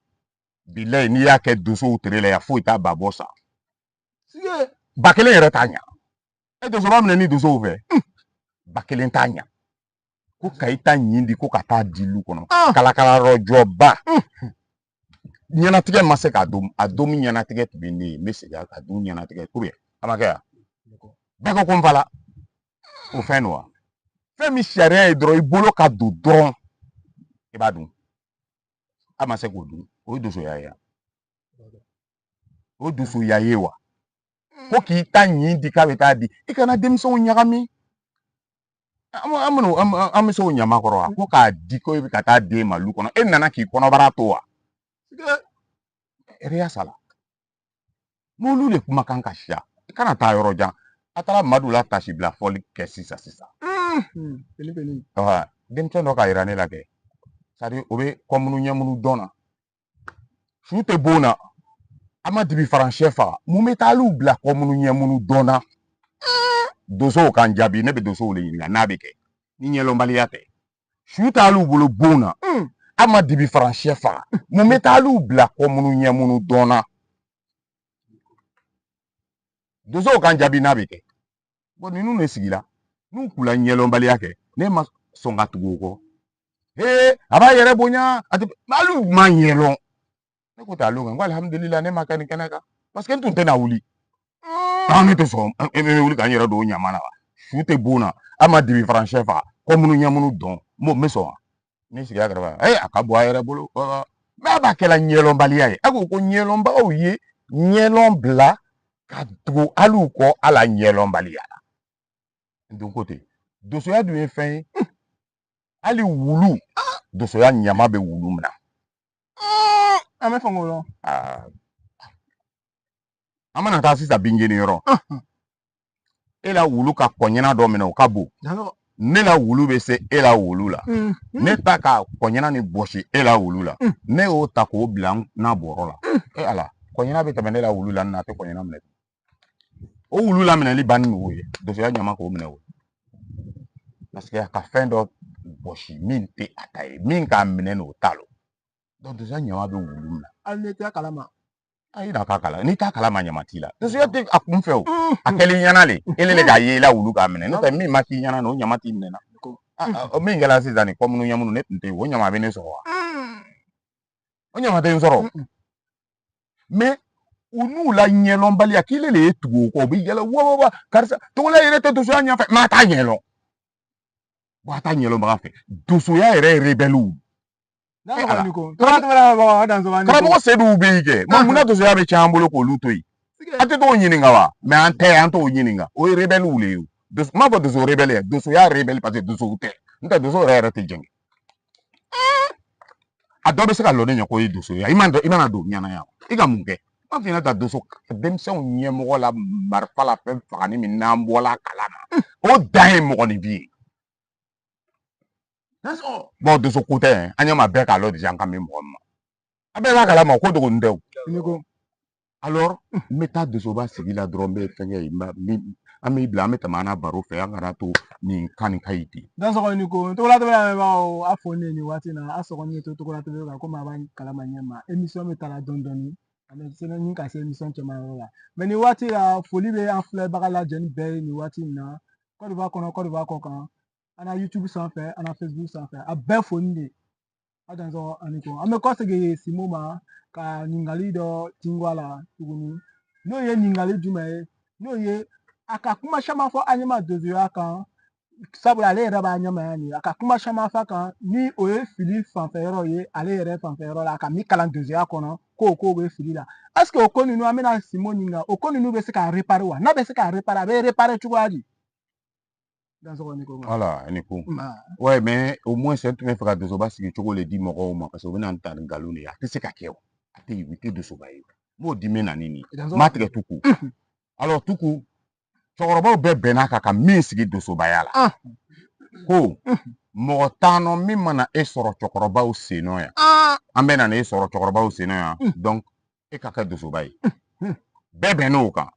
bilayi n'i y'a kɛ dosow tere la yan foyi t'a ba bɔ sa ba kelen yɛrɛ t'a ɲa e dosoba minɛ ni dosow fɛ ba kelen t'a ɲa ko ka i ta ɲin di ko ka taa di lu kɔnɔ kalakala yɔrɔ jɔba ɲɛnatigɛ ma se k'a dom a domu ɲɛnatigɛ tun bɛ ne ye n bɛ segin a dun ɲɛnatigɛ ou bien a ma kɛ yan bɛɛ ko ko n fala o fɛn don wa fɛn min sariya ye dɔrɔn i bolo ka don dɔrɔn i b'a dun a ma se k'o dun o ye dosoya ye o dosoya ye wa ko k'i ta ɲin di k'a bɛ taa di i kana denmisɛnw ɲagami an bɛ se o ɲama kɔrɔ wa ko k'a di ko i bɛ ka taa den ma lu kɔnɔ e nana k'i kɔnɔbara to wa eriya sala n'olu de kuma kan ka siya i kana taa yɔrɔ jan a taara madu la tasi bila fɔli kɛ sisan denmisɛn dɔ ka yira ne la kɛ c'est à dire o bɛ kɔmunu ɲɛmunu dɔn na su tɛ bon na an ma dibi faransɛ faga mun bɛ taa olu bila kɔmunu ɲɛmunu dɔn na dosow kan jaabi ne bɛ dosow le ɲininka n'a bɛ kɛ ni ɲɛlɔnbaliya tɛ su t'olu bolo bon na ama dibi faransiya faga mun bɛ taa hali bila kɔ minnu ɲɛ minnu dɔnna dosow kan jaabi n'a bɛ kɛ bon ninnu de sigila n'u k'u la ɲɛlɔnbaliya kɛ ne ma sɔn ka tugu o kɔ a b'a yɛrɛ bonya hali u ma ɲɛlɔn ne ko t'ale kan ko alihamudulila ne ma kɛ nin kɛnɛ kan parce que n tun tɛna wuli ne tɛ sɔn e bɛ wuli k'an yɛrɛ don o ɲama na wa su tɛ bon na a ma dibi faransiya faga kɔ minnu ɲɛ minnu dɔn n bɛ sɔn wa ne sigira kɛrɛfɛ a ka bɔ a yɛrɛ bolo mɛ a b'a kɛla ɲɛlɔnbaliya ye a ko ɲɛlɔnbagaw ye ɲɛlɔn bila ka tugu hali u kɔ ala ɲɛlɔnbaliya la n ko ten dosoya dun ye fɛn ye hali wulu dosoya ɲama bɛ wulu minɛ an bɛ fɛn k'o lɔ an mana taa sisan binjeni yɔrɔ e la wulu ka kɔɲɛna dɔ minɛ o ka bon ne la wulu bɛ se e la wulu la ne ta ka kɔɲɛna ni bɔsi e la wulu la ne y'o ta k'o bila n'a bɔrɔ la ala kɔɲɛna bɛ tɛmɛ ne la wulu la n'a tɛ kɔɲɛna minɛ o wulu la minɛli banni o ye dosoya ɲama k'o minɛ o parce que a ka fɛn dɔ bɔsi min tɛ a ta ye min k'a minɛ n'o ta lo donc dosoya ɲama bɛ wulu minɛ hali ne tɛ kalama ayi na ka kala n'i t'a kalama ɲama t'i la dosoya tɛ a kun fɛ o a kɛlen ɲɛna le ele le k'a ye i la wulu k'a minɛ n'o tɛ min ma k'i ɲɛna o ɲama t'i minɛ na min kɛra sisan nin kɔmunu ɲamunu ne tun tɛ yen o ɲama bɛ ne sɔrɔ wa o ɲama tɛ n sɔrɔ mais u n'u la ɲɛlɔnbaliya k'ile le ye tugu o kɔ u bɛ yɛlɛ wa karisa togola yɛrɛ tɛ dosoya ɲɛfɛ mɛ a t'a ɲɛlɔn a t'a ɲɛlɔnbaga fɛ dosoya yɛrɛ ye rebɛliw karamɔgɔ seduw bɛ yen kɛ munna dosoya bɛ cɛn an bolo k'olu to yen an tɛ t'o ɲininka wa mɛ an t'o ɲininka o ye rebɛliw le ye n m'a fɔ doso rebɛli dosoya rebɛli parce que dosow tɛ n tɛ doso yɛrɛ tɛ jɛngɛ a dɔ bɛ se ka lɔ ne ɲɛ ko ye dosoya i mana don ɲɛnaya i ka mun kɛ an fana ta doso denmisɛnw ɲɛmɔgɔ la marifa la fɛn fagani min n'an bɔla kalan na o dan ye mɔgɔninfin ye bon doso ko tɛ an ɲɛ ma bɛɛ k'a lɔ de an kan bɛ mɔgɔ min ma a bɛɛ b'a kalama ko dogonin tɛ o alors n bɛ taa dosoba sigi la dɔrɔn n bɛ fɛnkɛ an b'i bila an bɛ tɛmɛ an na baro fɛ an kana to nin kan nin ka ɲi ten dansɔgɔnin ko togolatɛmɛ lamɛnbagaw a fɔ ne nin waati in na a sɔgɔnin to togolatɛmɛ kan komi a b'a kalama ɲɛ ma émission bɛ taga dɔɔni dɔɔni ani ni ka se émission cɛman yɔrɔ la mais nin waati la foli bɛ an filɛbaga lajɛlen bɛɛ ye nin waati in na Côte d'Ivoire kɔnɔ Côte d'Ivoire kɔ kan an na YouTube sanfɛ an na Facebook sanfɛ a bɛɛ foli de a dansɔgɔnin ko an bɛ kɔsegin Simo ma ka ɲininkali dɔ tingu a la tuguni n'o ye ɲininkali jumɛn ye n'o ye a ka kuma caman fɔ an ɲɛma dosoya kan sabula ale yɛrɛ b'a ɲɛmaya nin a ka kuma caman fɔ kan ni o ye fili fanfɛyɔrɔ ye ale yɛrɛ fanfɛyɔrɔ la a ka min kalan dosoya kɔnɔ k'o bɛ fili la est ce que o ko ninnu an bɛna Simo ɲininka o ko ninnu bɛ se k'a réparer wa n'a bɛ se k'a réparer a bɛ réparer cogoya di voilà ni ko ouais mais au moins c'est tun bɛ fɛ ka dosoba sigi cogo le di mɔgɔw ma parce que u bɛna n ta ni nkalon de ye a tɛ se ka kɛ o a tɛ yen u tɛ dosoba ye n b'o di min na nin n m'a tigɛ tuku alors tuku cɛkɔrɔbaw bɛɛ bɛn'a kan ka min sigi dosobaya la ko mɔgɔ t'an nɔ min mana e sɔrɔ cɛkɔrɔbaw sen nɔ yan an bɛ na e sɔrɔ cɛkɔrɔbaw sen nɔ yan donc e ka kɛ dosoba ye bɛɛ bɛnn'o kan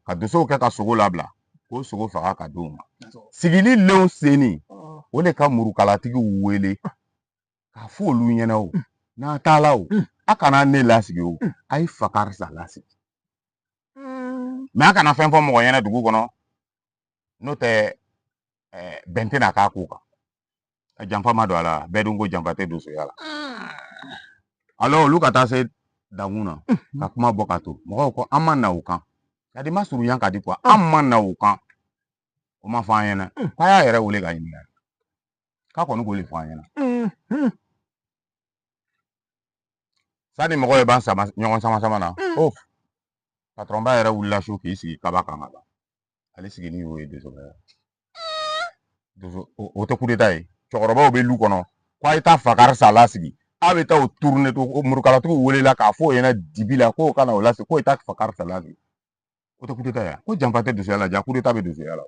ka dosow kɛ ka sogo labila k'o sogo faga ka d'u ma sigili lenw senni o de ka murukalatigiw wele k'a fɔ olu ɲɛna o n'an taala o a kana ne lasigi o a ye Fakarisa lasigi mais a kana fɛn fɔ mɔgɔ ɲɛna dugu kɔnɔ n'o tɛ bɛn tɛna k'a ko kan janfa ma don a la bɛɛ dun ko janfa tɛ dosoya la alors olu ka taa se dankun na ka kuma bɔ ka to mɔgɔw ko an ma na o kan c'est à dire ma surunya ka di quoi an ma na o kan o ma fɔ an ɲɛna k'a y'a yɛrɛ wele ka ɲininka k'a kɔni k'o de fɔ an ɲɛna sani mɔgɔw ye ban ɲɔgɔn sama na patron ba yɛrɛ wulila su k'i sigi kaba kan ka ban ale sigini y'o ye dosobaya doso o tɛ coup d'état ye cɛkɔrɔbaw bɛ lu kɔnɔ k'a ye taa Fakarisa lasigi a bɛ taa o tourner to murukalatigiw welela k'a fɔ o ɲɛna dibi la k'o kana o lasigi k'o ye taa Fakarisa lasigi o tɛ coup d'état ye ko janfa tɛ dosoya la ja coup d'état bɛ dosoya la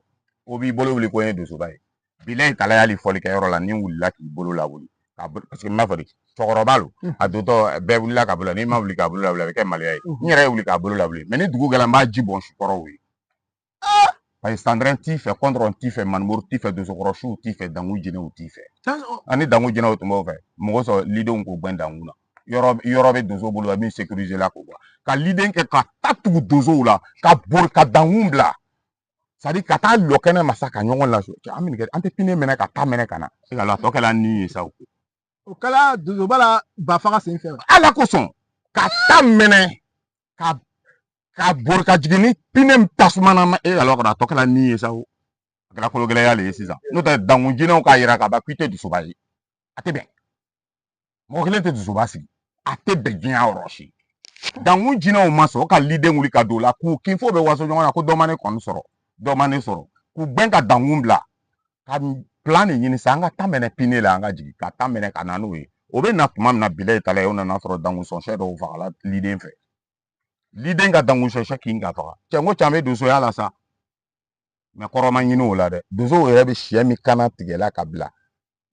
o b'i bolo wuli ko n ye dosoba ye bilayi kala y'ale fɔlikɛyɔrɔ la ni wulila k'i bolo lawuli parce que n b'a fɔ de cɛkɔrɔba lo a dontɔ bɛɛ wulila ka bolo n'i ma wuli k'a bolo lawuli a bɛ kɛ maloya ye n yɛrɛ ye wuli k'a bolo lawuli mais ni dugu kɛra n b'a ji bɔn sukɔrɔw ye parce que Sandrin t'i fɛ Kɔndɔrɔn t'i fɛ Manimuru t'i fɛ Dosokɔrɔsiw t'i fɛ Dangu jinɛw t'i fɛ ani Dangu jinɛw tun b'o fɛ mɔgɔ sɔrɔ lidenw k'o gbɛn Dangu la yɔrɔ bɛ Doso bolo a min sécuriser la ko ka liden kɛ ka ta tugu Dosow la ka bori ka Dangu bila c'est à dire ka taa lɔ kɛnɛ ma sa ka ɲɔgɔn laso an bɛ nin kɛ an tɛ pinɛ minɛ ka taa minɛ ka na e ka la tɔ kɛla ni ye sa o kɛla Dosoba la bafaga sen fɛ ala kosɔn ka taa minɛ ka bori ka jigin ni pinɛ tasuma na ma e ka la tɔ kɛla ni ye sa o a kɛra kolo gɛlɛya le ye sisan n'o tɛ Dangu jinɛw k'a yira ka ban k'i tɛ Dosoba ye a tɛ bɛn mɔgɔ kelen tɛ Dosoba sigi a tɛ bɛn diɲɛ yɔrɔ si Dangu jinɛw ma sɔn ka liden wuli ka don o la k'u kin fo bɛ waso ɲɔgɔn na ko dɔ ma ne kɔni sɔrɔ dɔ ma ne sɔrɔ k'u gbɛn ka Dangu bila ka plan de ɲini sa an ka taa minɛ pinɛ la an ka jigin ka taa minɛ ka na n'o ye o bɛ na tuma min na bila ta la o nana sɔrɔ Dangu sɔnsɛ dɔw fagala liden fɛ liden ka Dangu sɔnsɛ kin ka faga cɛ n ko can bɛ Dosoya la sa mɛ kɔrɔ ma ɲini o la dɛ Dosow yɛrɛ bɛ sɛ min kana tigɛla ka bila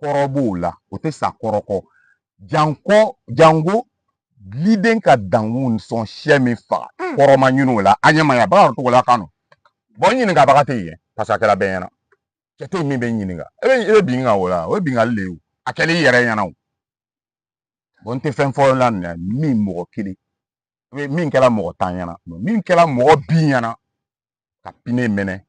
kɔrɔ b'o la o tɛ sa kɔrɔ kɔ jango liden ka Dangu sɔn sɛ min faga kɔrɔ ma ɲini o la a ɲɛmaya baga cogo la kanu bɔn ɲininka baga tɛ yen parce que a kɛra bɛɛ ɲɛna cɛ tɛ min bɛ ɲininka e bɛ bin ka o la o ye bingali le ye a kɛlen i yɛrɛ ɲɛna o bɔn n tɛ fɛn fɔ la nin min mɔgɔ kelen min kɛra mɔgɔ 10 ɲɛna min kɛra mɔgɔ 20 ɲɛna ka pinɛ minɛ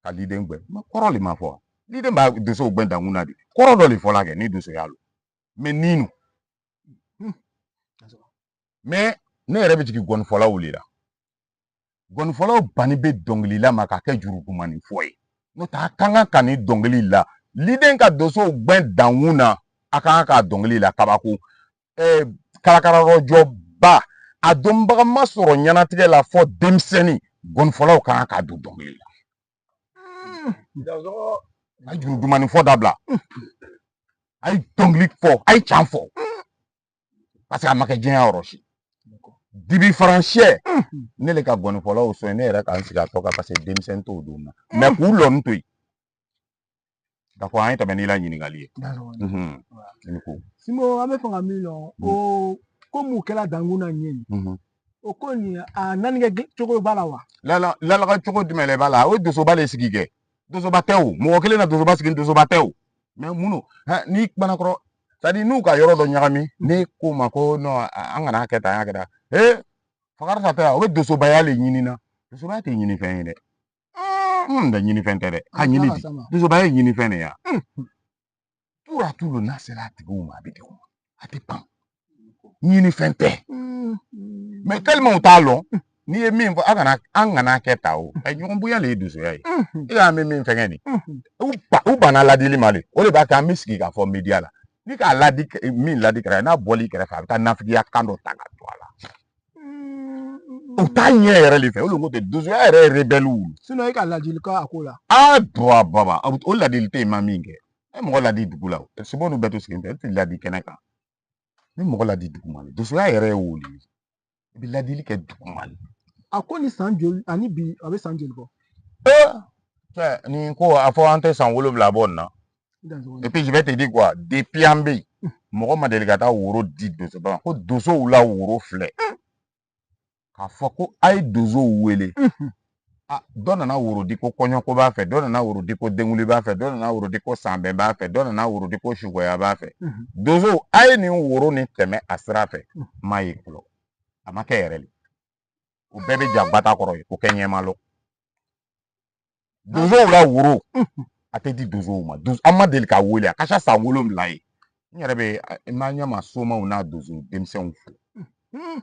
ka liden gbɛn kɔrɔ le ma fɔ liden b'a Dosow gbɛn Dangu na de kɔrɔ dɔ le fɔla kɛ ni Dosoya lo mɛ ninu mɛ ne yɛrɛ bɛ jigin gɔnifɔlaw le la gɔnifɔlaw bani bɛ dɔnkilila ma ka kɛ jurukumani fɔ ye n'o tɛ a kan ka nin dɔnkili la liden ka Dosow gbɛn Dangu na a kan ka dɔnkili la kabako kalakararɔjɔba a dɔnbaga ma sɔrɔ ɲɛnatigɛ la fɔ denmisɛnnin gɔnifɔlaw kan ka don dɔnkili la a ye jurudumani fɔ dabila a ye dɔnkili fɔ a ye can fɔ parce que a ma kɛ diɲɛ yɔrɔ si dibi faransɛ ne le ka gɔnifɔlaw sɔn ne yɛrɛ k'an sigi a tɔ kan parce que denmisɛnnin t'o don na mɛ k'u lɔni to yen d'accord an ye tɛmɛ n'i la ɲininkali ye Simo an bɛ fɛ ka min dɔn o ko mun kɛra Dangu na ɲɛ nin o ko nin a nanikɛ cogo b'a la wa lalaga cogo jumɛn de b'a la o ye Dosoba le sigi kɛ Dosoba tɛ o mɔgɔ kelen na Dosoba sigi Dosoba tɛ o mɛ mun n'i kumana kɔrɔ c'est à dire n'u ka yɔrɔ dɔ ɲagami ne ko ma ko non an kana kɛ tan an kɛ tan Fakarasa tɛ o bɛ Dosobaya le ɲini na Dosobaya tɛ ɲini fɛn ye dɛ tɛ ɲini fɛn tɛ dɛ ka ɲini di Dosobaya ye ɲini fɛn de ya tout à tout n'a sera a tigiw ma a bɛ di o ma a tɛ pan ɲini fɛn tɛ mɛ tellement u t'a lɔn n'i ye min fɔ an kana kɛ tan o ɲɔgɔn bonya le ye Dosoya ye e y'an bɛ min fɛngɛ nin u banna ladili ma le o de b'a kɛ an bɛ sigi k'a fɔ media la ni k'a ladi min ladi kɛrɛfɛ n'a bɔl'i kɛrɛfɛ a bɛ taa nafigiya kan dɔ ta ka to a la u t'a ɲɛ yɛrɛ le fɛ o de ko tɛ Dosoya yɛrɛ ye rebelle sinon e ka ladilikan a ko la baba o ladili tɛ ma min kɛ e mɔgɔ ladi dugu la sobo nu bɛɛ to sigilen tɛ e tɛ ladi kɛnɛ kan ni mɔgɔ ladi dugu ma Dosoya yɛrɛ ye o le i bɛ ladili kɛ dugu ma a ko ni san joli ani bi a bɛ san joli bɔ cɛ nin ko a fɔ an tɛ san 7 bɔ nin na et puis je vais te dire quoi depuis an bɛ yen mɔgɔ ma deli ka taa woro di Dosoba ma ko Dosow la woro filɛ k'a fɔ ko a ye Dosow wele dɔ nana woro di ko kɔɲɔko b'a fɛ dɔ nana woro di ko denkundi b'a fɛ dɔ nana woro di ko sanbɛn b'a fɛ dɔ nana woro di ko sukoya b'a fɛ Dosow a ye nin woro nin tɛmɛ a sira fɛ m'a ye fɔlɔ a ma kɛ yɛrɛ le o bɛɛ bɛ ja gbata kɔrɔ ye o kɛ ɲɛma lɔ Dosow la woro a tɛ di Dosow ma an ma deli ka wele a ka ca san 7 ye n yɛrɛ bɛ n ma ɲɛma somaw n'a Doso denmisɛnw fo n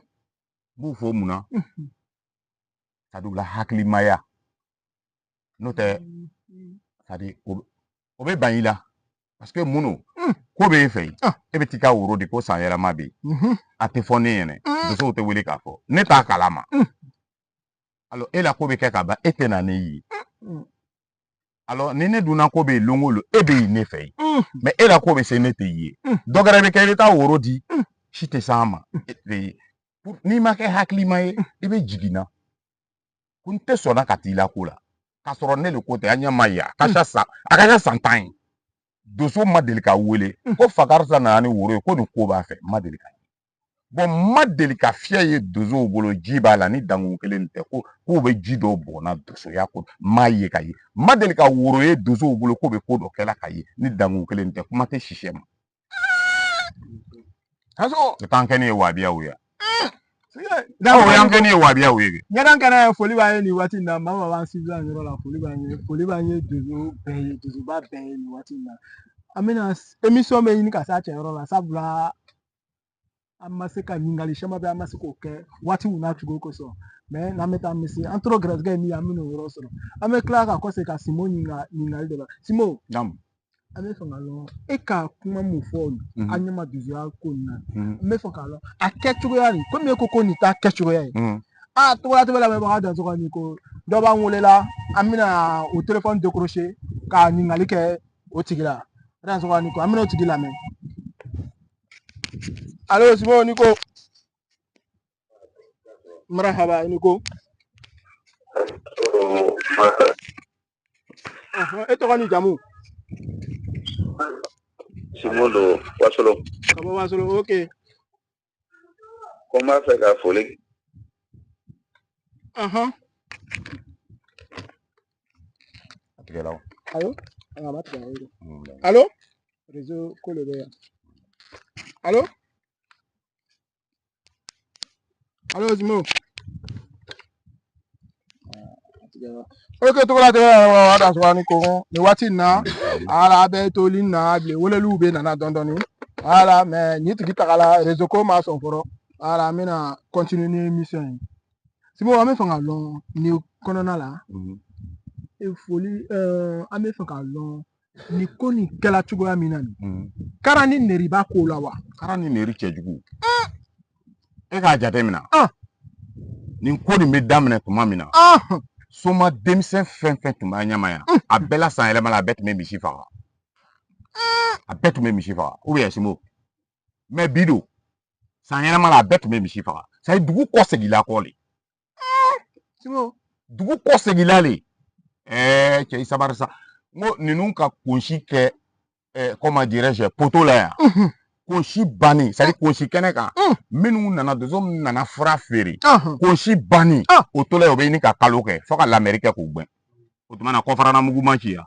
b'u fo mun na ka d'u la hakilimaya n'o tɛ c'est à dire o bɛ ban i la parce que mun no ko bɛ e fɛ yen e bɛ t'i ka woro di ko san yɛlɛma bɛ yen a tɛ fɔ ne ɲɛna Dosow tɛ wele k'a fɔ ne t'a kalama alors e la ko bɛ kɛ ka ban e tɛ na ne ye alors ni ne dunna ko bɛ yen don o don e bɛ yen ne fɛ yen mais e la ko bɛ se ne tɛ ye dɔ wɛrɛ bɛ kɛ i bɛ taa woro di si tɛ s'an ma n'i ma kɛ hakilima ye i bɛ jigin na ko n tɛ sɔnna ka t'i la ko la k'a sɔrɔ ne le ko tɛ an ɲɛ ma ye a ka ca san 10 ye Doso ma deli ka wele ko Fakarasa nana ni woro ye ko nin ko b'a fɛ ma deli ka ye bon ma deli ka fiyɛ ye donsow bolo ji b'a la ni dangun kelen tɛ k'u bɛ ji dɔ bɔnna dosoya ko ma ye ka ye ma deli ka woro ye donsow bolo k'u bɛ ko dɔ kɛla ka ye ni dangun kelen tɛ kuma tɛ sisɛ ma o t'an kɛ ne ye wabiyaw ye o y'an kɛ ne ye wabiyaw ye ɲɛdan kɛnɛ foli b'an ye nin waati in na maa maa b'an sinsin yɔrɔ la foli b'an ye donso bɛɛ ye donsoba bɛɛ ye nin waati in na an bɛna émission bɛ ɲini ka s'a cɛyɔrɔ la sabula an ma se ka ɲininkali caman bɛ an ma se k'o kɛ waati min n'a cogo kosɔn mɛ n'an bɛ taa an bɛ se an tora gɛrɛsɛgɛ ye min ye an bɛna o yɔrɔ sɔrɔ an bɛ tila ka kɔse ka Simo ɲininkali de la Simo an bɛ fɛ ka dɔn e ka kuma mun fɔ an ɲɛma donsoya ko nin na an bɛ fɛ k'a dɔn a kɛcogoya nin komi e ko nin t'a kɛcogoya ye togoya la mɛbagaw dansɔgɔ ni ko dɔ b'an welela an bɛna o telefɔni décrocher ka ɲininkali kɛ o tigi la dansɔgɔ ni ko an bɛna o tigi lamɛn allo Simo ni ko marhaba ni ko e tɔgɔ ni jamu Simo do Wasolo. Ka bɔ Wasolo ok Ko n b'a fɛ ka foli allo réseau ko le bɛ yan allo Simo ok togola tɛ wa dansɔgɔ ni ko nin waati in na ala a bɛ toli na bilen weleliw bɛ nana dɔɔni dɔɔni voilà mais nin tigi tagala réseau ko ma sɔn fɔlɔ voilà an bɛna continuer ni émission ye Simo an bɛ fɛ ka dɔn nin kɔnɔna la foli an bɛ fɛ ka dɔn nin ko nin kɛla cogoya min na nin kara ni nɛri b'a ko la wa kara ni nɛri cɛjugu e k'a jate minɛ nin ko nin bɛ daminɛ tuma min na soma denmisɛn fɛn fɛn tun b'a ɲɛma yan a bɛɛ la san yɛlɛma la a bɛɛ tun bɛ misi faga a bɛɛ tun bɛ misi faga Simo mais bi don san yɛlɛma la a bɛɛ tun bɛ misi faga sayi dugu kɔ segila kɔ le dugu kɔ segila le cɛ i sabari sa n ko ninnu ka kunsi kɛ comment dirais-je poto la yan kunsi banni c'est à dire kunsi kɛnɛ kan minnu nana donso minnu nana fura feere kunsi banni o to la o bɛ ɲini ka kalo kɛ fo ka lamɛri kɛ k'u gɛn o tuma na kɔfarana mugu ma ci yan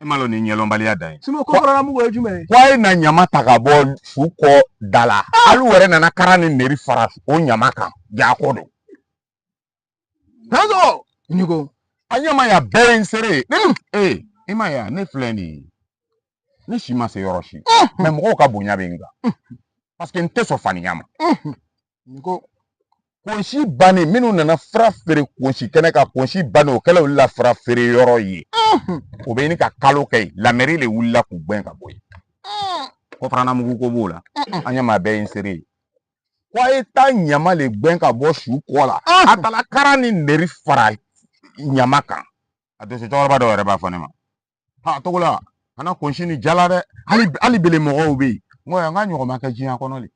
e ma dɔn nin ɲɛlɔnbaliya dan ye kɔfarana mugu ye jumɛn ye ko a ye na ɲama ta ka bɔ su kɔ da la hali u yɛrɛ nana kara ni nɛri fara o ɲama kan jaako don ni ko a ɲama ya bɛɛ ye n sere e ma ya ne filɛ nin ye ne si ma se yɔrɔ si mɛ mɔgɔw ka bonya bɛ n kan parce que n tɛ sɔn faniya ma kunsi bannen minnu nana fura feere kunsi kɛnɛ kan kunsi bannen o kɛla olu la fura feere yɔrɔ ye o bɛ ɲini ka kalo kɛ yen lamɛri de wulila k'u gɛn ka bɔ yen ko farana mugu ko b'o la an ɲama bɛɛ ye n sere ye ko a ye taa ɲama le gɛn ka bɔ su kɔ la a taara kara ni nɛri fara ɲama kan a doso cɛkɔrɔba dɔw yɛrɛ b'a fɔ ne ma togo la kana kunsi ni jala dɛ hali bele mɔgɔw bɛ yen n ko n ka ɲɔgɔn ma kɛ diɲɛ kɔnɔ le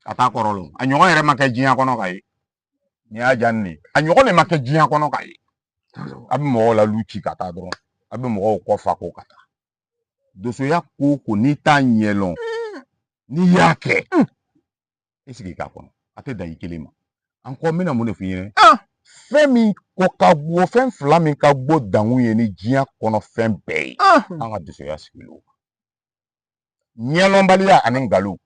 a t'a kɔrɔlon a ɲɔgɔn yɛrɛ ma kɛ diɲɛ kɔnɔ ka ye nin y'a diya ne ye a ɲɔgɔn de ma kɛ diɲɛ kɔnɔ ka ye a bɛ mɔgɔw la lu ci ka taa dɔrɔn a bɛ mɔgɔw kɔ fa ko ka taa dosoya ko ko n'i t'a ɲɛlɔn n'i y'a kɛ e sigi k'a kɔnɔ a tɛ dan i kelen ma an kɔ n bɛna mun de f'i ɲɛna fɛn min ko ka bɔ fɛn fila min ka bɔ dankun ye ni diɲɛ kɔnɔ fɛn bɛɛ ye an ka dosoya sigilen o ɲɛlɔnbaliya ani nkalon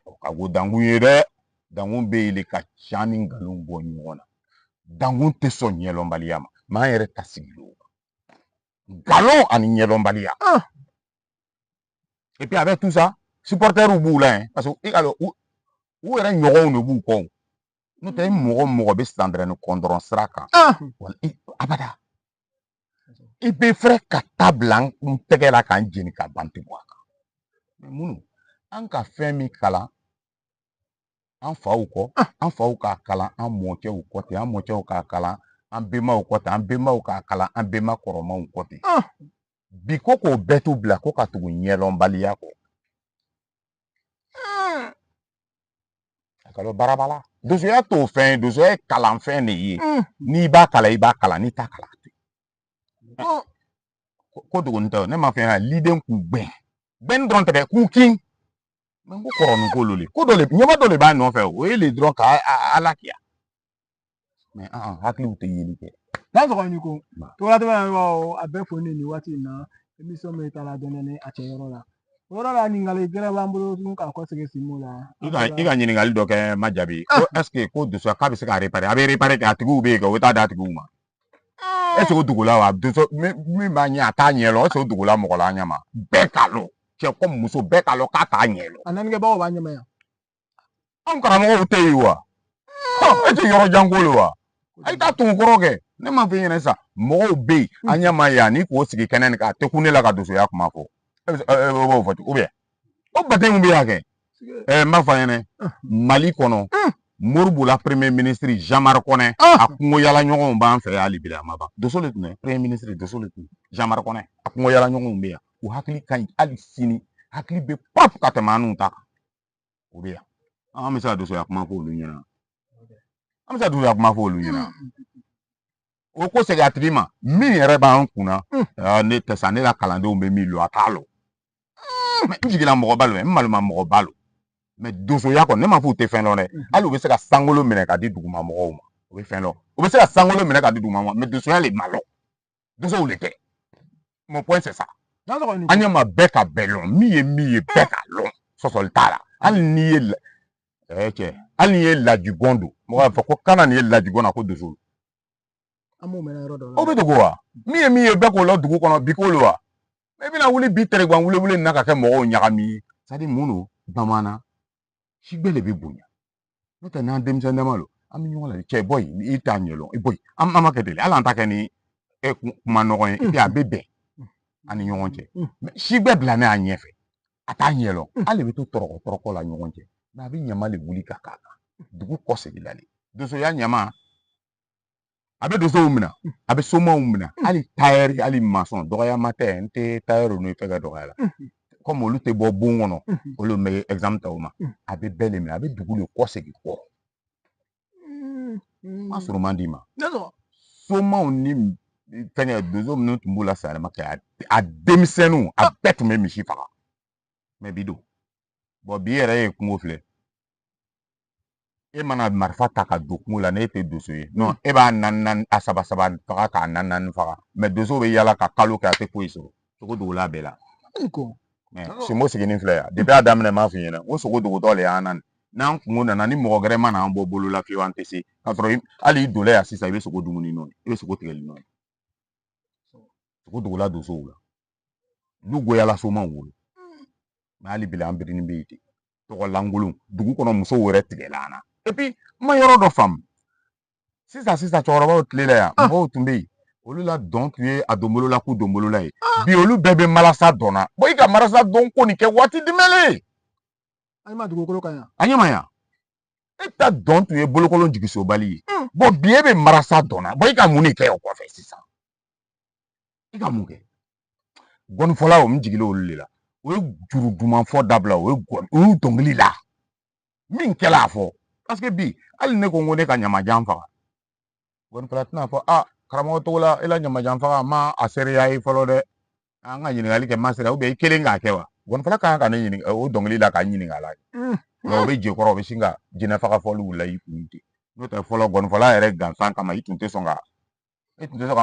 o ka go dankun ye dɛ dankun bɛ yen ka ca ni nkalon bɔ ɲɔgɔn na dankun tɛ sɔn ɲɛlɔnbaliya ma an yɛrɛ ta sigilen o nkalon ani ɲɛlɔnbaliya et puis avec tout ça supporters b'u la parce que i ka dɔn u yɛrɛ ɲɔgɔnw de b'u kɔ n'o tɛ mɔgɔ mɔgɔ bɛ sandrɛni kɔndɔrɔn sira kan abada i bɛ fɛrɛ ka taa bila n tɛgɛ la k'an jeni ka ban tɛ bɔ a kan mɛ minnu an ka fɛn min kalan an faw kɔ an faw k'a kalan an mɔcɛw kɔ ten an mɔcɛw k'a kalan an bɛnbaw kɔ ten an bɛnbaw k'a kalan an bɛnba kɔrɔmaw kɔ ten bi ko k'o bɛɛ t'u bila ko ka tugu ɲɛlɔnbaliya kɔ a ka dɔn barabala dosoya t'o fɛn ye dosoya ye kalanfɛn de ye n'i b'a kalan i b'a kalan n'i t'a kalan ko dogoni tɛ ne ma fɛn ya liden k'u gbɛn dɔrɔn tɛ dɛ k'u kin mais ko koronu ko lole ko dole nyama dole ba no fe o ele dron ka alakia mais hakli te yeli ke dans ko ni ko to la to ba abe fo ni wati na émission me ta la donné ne a cheyoro la ora la ni ngale gere ba mbulo tun ka ko sege simula iga nyini ngali do ke majabi ko est ce ko duso ka be se ka réparer abe réparer ka tigu be ko ta da tigu ma est ce ko dugula wa duso mi ma nya ta nyelo est ce ko dugula mo ko la nya ma be kalo che ko muso be kalo ka ta nyelo anan ge ba wa nya ya am kara mo te yiwa e te yoro jangolo wa ai ta tun koroge ne ma fe nyene sa mo be anya ma ya ni ko sigi kenen ka te kunela ka duso ya kuma fo o fo o be o baten mu be ya ke ma fa nyene Mali kono Morbu la premier ministre Jean-Marc Koné a kungo yala ɲɔgɔnw b'an fɛ y'ali bila ma ba doso le tun premier ministre doso le tun Jean-Marc Koné a kungo yala ɲɔgɔnw bɛ yan u hakili ka ɲi hali sini hakili bɛ pap ka tɛmɛ an'u ta kan o bɛ yan an bɛ se ka dosoya kuma fɔ olu ɲɛna an bɛ se ka dosoya kuma fɔ olu ɲɛna o ko segin a tigi ma min yɛrɛ b'an kunna ne tɛ sa ne la kalandenw bɛ min lo a t'a lo mɛ n jigila mɔgɔ ba lo n malima mɔgɔ ba lo mais dosoya kɔni ne ma fɔ u tɛ fɛn dɔn dɛ hali u bɛ se ka sankolo minɛ ka di duguma mɔgɔw ma u bɛ fɛn dɔn u bɛ se ka sankolo minɛ ka di duguma mɔgɔw ma mais dosoya le ma lɔ dosow le tɛ mon point c'est ça an ɲɛ ma bɛɛ ka bɛɛ lɔn min ye bɛɛ ka lɔn sɔsɔli t'a la hali n'i ye cɛ hali n'i ye lajigɔn don mɔgɔ b'a fɔ ko kana nin ye lajigɔn na ko doso o bɛ dogo wa min ye bɛɛ k'o lɔ dugu kɔnɔ bi k'o lo wa i bɛna wuli bi tɛrɛguwan wele nin na ka kɛ mɔgɔw ɲagami ye c'est à dire mun don bamanan si bɛɛ de bɛ bonya n'o tɛ n'an denmisɛn dama lo an bɛ ɲɔgɔn la cɛ bɔ yen i t'a ɲɛ lɔn i bɔ yen an ma kɛ ten hali an ta kɛ ni kuma nɔgɔn ye et puis a bɛ bɛn an ni ɲɔgɔn cɛ mais si bɛɛ bila ne a ɲɛfɛ a t'a ɲɛ lɔn hali bɛ to tɔrɔkɔ la ɲɔgɔn cɛ mais a bɛ ɲama de wuli ka k'a kan dugu kɔ segin le dosoya ɲama a bɛ dosow minɛ a bɛ somaw minɛ hali tailleur hali maçon dɔgɔyama tɛ n tɛ tailleur ninnu fɛ ka dɔgɔya la comme olu tɛ bɔ bon kɔnɔ olu bɛ exemple ta o ma a bɛ bɛɛ le minɛ a bɛ dugu le kɔ segin kɔ ma sɔrɔ man di ma somaw ni fɛngɛ doso minnu tun b'u la sayɛlɛma kɛ a denmisɛnninw a bɛɛ tun bɛ misi faga mais bi don bon bi yɛrɛ ye kungo filɛ e mana marifa ta ka don kungo la n'e tɛ doso ye non e b'a naani a saba faga k'a naani faga mais doso bɛ yala ka kalo kɛ a tɛ foyi sɔrɔ cogo dogo la bɛɛ la simo siginin filɛ yan depuis a daminɛ m'a f'i ɲɛna o sogo dogotɔ le y'an nani n'an kungo nana ni mɔgɔ gɛrɛ ma n'an bɔ bolo la fiyewu an tɛ se k'a sɔrɔ hali i donla yan sisan i bɛ sogo dumuni n'o ye i bɛ sogo tigɛli n'o ye sogo dogola dosow la n'u goyala somaw wolo mais hali bi an birinin bɛ yen ten tɔgɔ lankolon dugu kɔnɔ musow yɛrɛ tigɛla an na et puis n ma yɔrɔ dɔ faamu sisan cɛkɔrɔbaw tile la yan mɔgɔw tun bɛ yen olu la dɔn tun ye a donbolo la k'u donbolo la ye bi olu bɛɛ bɛ malasa dɔn na i ka marasa dɔn ko nin kɛ waati jumɛn an ma dugukolo ka ɲa a ɲɛ ma ɲa e ta dɔn tun ye bolokolon jigisobali ye bi e bɛ marasa dɔn na i ka mun de kɛ o kɔfɛ sisan i ka mun kɛ gɔnifɔlaw n jigila olu de la o ye juru duman fɔ dabila o ye dɔnkili la min kɛla a fɔ parce que bi hali ne ko n ko ne ka ɲamajan faga gɔnifɔla tɛna fɔ karamɔgɔ togo la e la ɲamajan faga ma a seereya ye fɔlɔ dɛ an ka ɲininkali kɛ ma sera i kelen k'a kɛ wa gɔnifɔla ka kan ka ne ɲininka o dɔnkili la ka ɲininka a la o bɛ jɛ kɔrɔ o bɛ sin ka jinɛ faga fɔliw la i kun ten n'o tɛ fɔlɔ gɔnifɔla yɛrɛ gansan kama i tun tɛ sɔn ka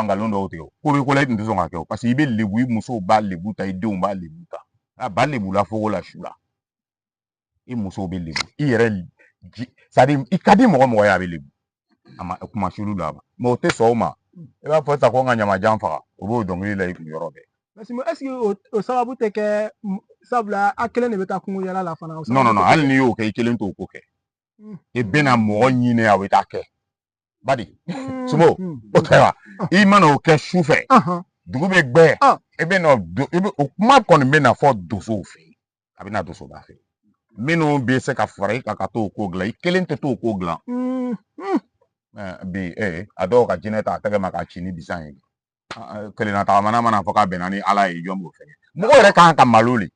nkalon dɔw tigɛ ko bɛ ko la i tun tɛ sɔn ka kɛ o parce que i bɛ lebu i musow b'a lebu ta i denw b'a lebu ta a ba lebu la fogo la su la i musow bɛ lebu i yɛrɛ c'est à dire i ka di mɔgɔ mɔgɔ ye a bɛ lebu a ma kuma sulu la mais o tɛ sɔn o ma i b'a fɔ sisan ko n ka ɲamajan faga o b'o dɔnkili la i kun yɔrɔ bɛɛ est-ce que o sababu tɛ kɛ sabula a kelen de bɛ taa kungo yala la fana non hali n'i y'o kɛ i kelen t'o ko kɛ i bɛna mɔgɔ ɲini a bɛ taa kɛ badi sumo o tɛ wa i mana o kɛ su fɛ dugu bɛ gbɛ i bɛ o kuma kɔni bɛna fɔ dosow fɛ yen a bɛna dosoba fɛ minnu bɛ se ka fara i kan ka t'o ko dilan i kelen tɛ t'o ko dilan bi a dɔw ka jinɛ ta a tɛgɛ ma k'a ci ni bisan ye kelenna tagamana mana fɔ k'a bɛnna ni ala ye jɔn b'o fɛ mɔgɔ yɛrɛ kan ka malo le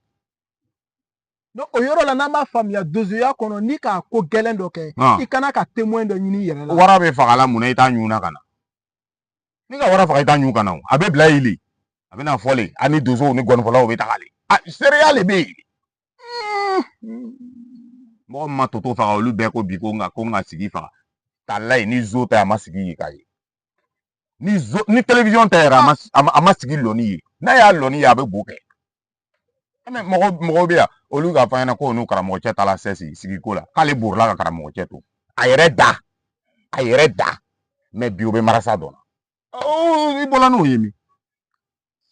o yɔrɔ la n'an b'a faamuya dozoya kɔnɔ ni k'a ko gɛlɛn dɔ kɛ i kana ka témoin dɔ ɲini i yɛrɛ la wara bɛ faga la mun na i t'a ɲuna ka na ni ka wara faga i t'a ɲun ka na a bɛ bila yen le a bɛna fɔ le ani dozow ni gɔnifɔlaw bɛ taga le seereya le bɛ yen mɔgɔ ma toto faga olu bɛɛ ko bi ko n ka sigi faga talayi ni zo tɛ a ma sigi yi ka ye ni télévision tɛ yɛrɛ a ma sigi lɔni ye n'a y'a lɔni ye a bɛ bo kɛ mɔgɔ bɛ yan olu k'a fɔ ɲɛna ko n'u karamɔgɔ cɛ taara sɛsi sigiko la k'ale borila ka karamɔgɔ cɛ to a yɛrɛ da mɛ bi o bɛ marasa dɔn i bɔra n'o ye min